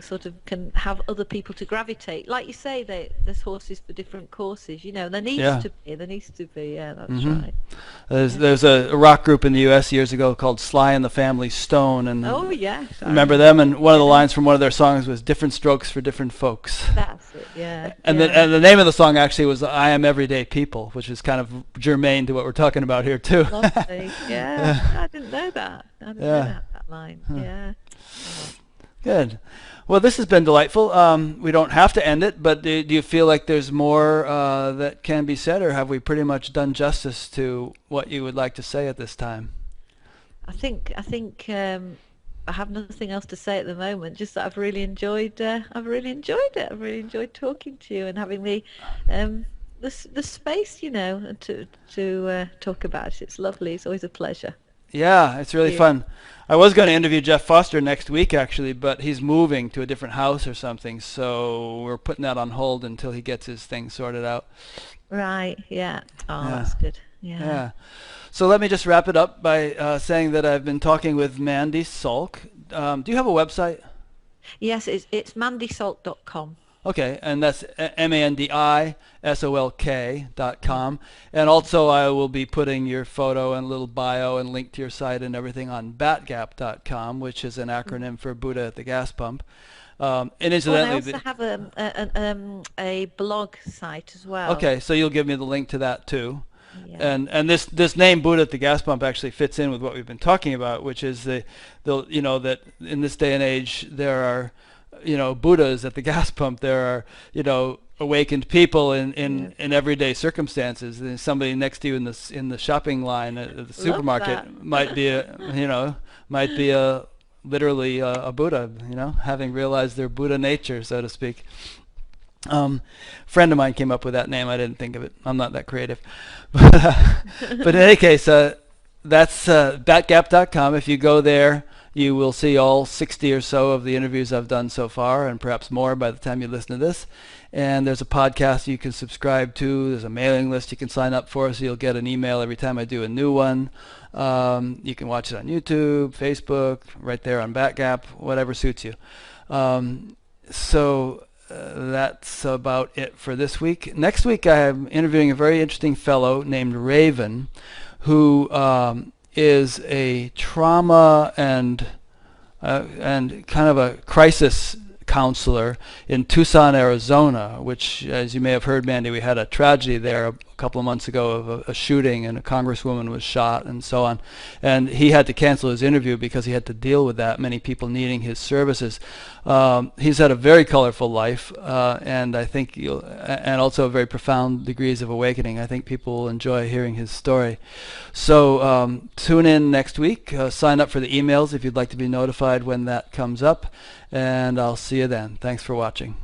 sort of can have other people to gravitate. Like you say, there's horses for different courses, there needs to be. Yeah, that's right. There's a rock group in the U.S. years ago called Sly and the Family Stone, and oh yes, remember them? And one of the lines from one of their songs was "Different strokes for different folks." That's it. Yeah. And the name of the song actually was "I Am Everyday People," which is kind of germane to what we're talking about here too. Lovely. Yeah. I didn't know that. I didn't know that line. Yeah. Good. Well, this has been delightful. We don't have to end it, but do you feel like there's more that can be said, or have we pretty much done justice to what you would like to say at this time? I think I have nothing else to say at the moment. Just that I've really enjoyed it. I've really enjoyed talking to you and having the space, to talk about it. It's lovely. It's always a pleasure. Yeah, it's really fun. I was going to interview Jeff Foster next week, actually, but he's moving to a different house or something, so we're putting that on hold until he gets his thing sorted out. Right, yeah. Oh, that's good. Yeah. So let me just wrap it up by saying that I've been talking with Mandi Solk. Do you have a website? Yes, it's mandisolk.com. Okay, and that's mandisolk.com. And also I will be putting your photo and little bio and link to your site and everything on batgap.com, which is an acronym for Buddha at the gas pump. And Well, I incidentally, also have a blog site as well. okay, so you'll give me the link to that too. Yeah. And this name Buddha at the gas pump actually fits in with what we've been talking about, which is the that in this day and age there are Buddhas at the gas pump. There are awakened people in everyday circumstances. There's somebody next to you in the shopping line at the supermarket that. might be a literally a Buddha, having realized their Buddha nature, so to speak. Friend of mine came up with that name. I didn't think of it. I'm not that creative. But in any case, that's batgap.com. If you go there, you will see all 60 or so of the interviews I've done so far, and perhaps more by the time you listen to this. And there's a podcast you can subscribe to. There's a mailing list you can sign up for, so you'll get an email every time I do a new one. You can watch it on YouTube, Facebook, right there on Batgap, whatever suits you. That's about it for this week. Next week I'm interviewing a very interesting fellow named Raven, who is a trauma and kind of a crisis counselor in Tucson, Arizona, which, as you may have heard, Mandi, we had a tragedy there a couple of months ago of a shooting, and a congresswoman was shot and so on. And he had to cancel his interview because he had to deal with that, many people needing his services. He's had a very colorful life, and I think and also very profound degrees of awakening. I think people will enjoy hearing his story. So tune in next week. Sign up for the emails if you'd like to be notified when that comes up. And I'll see you then. Thanks for watching.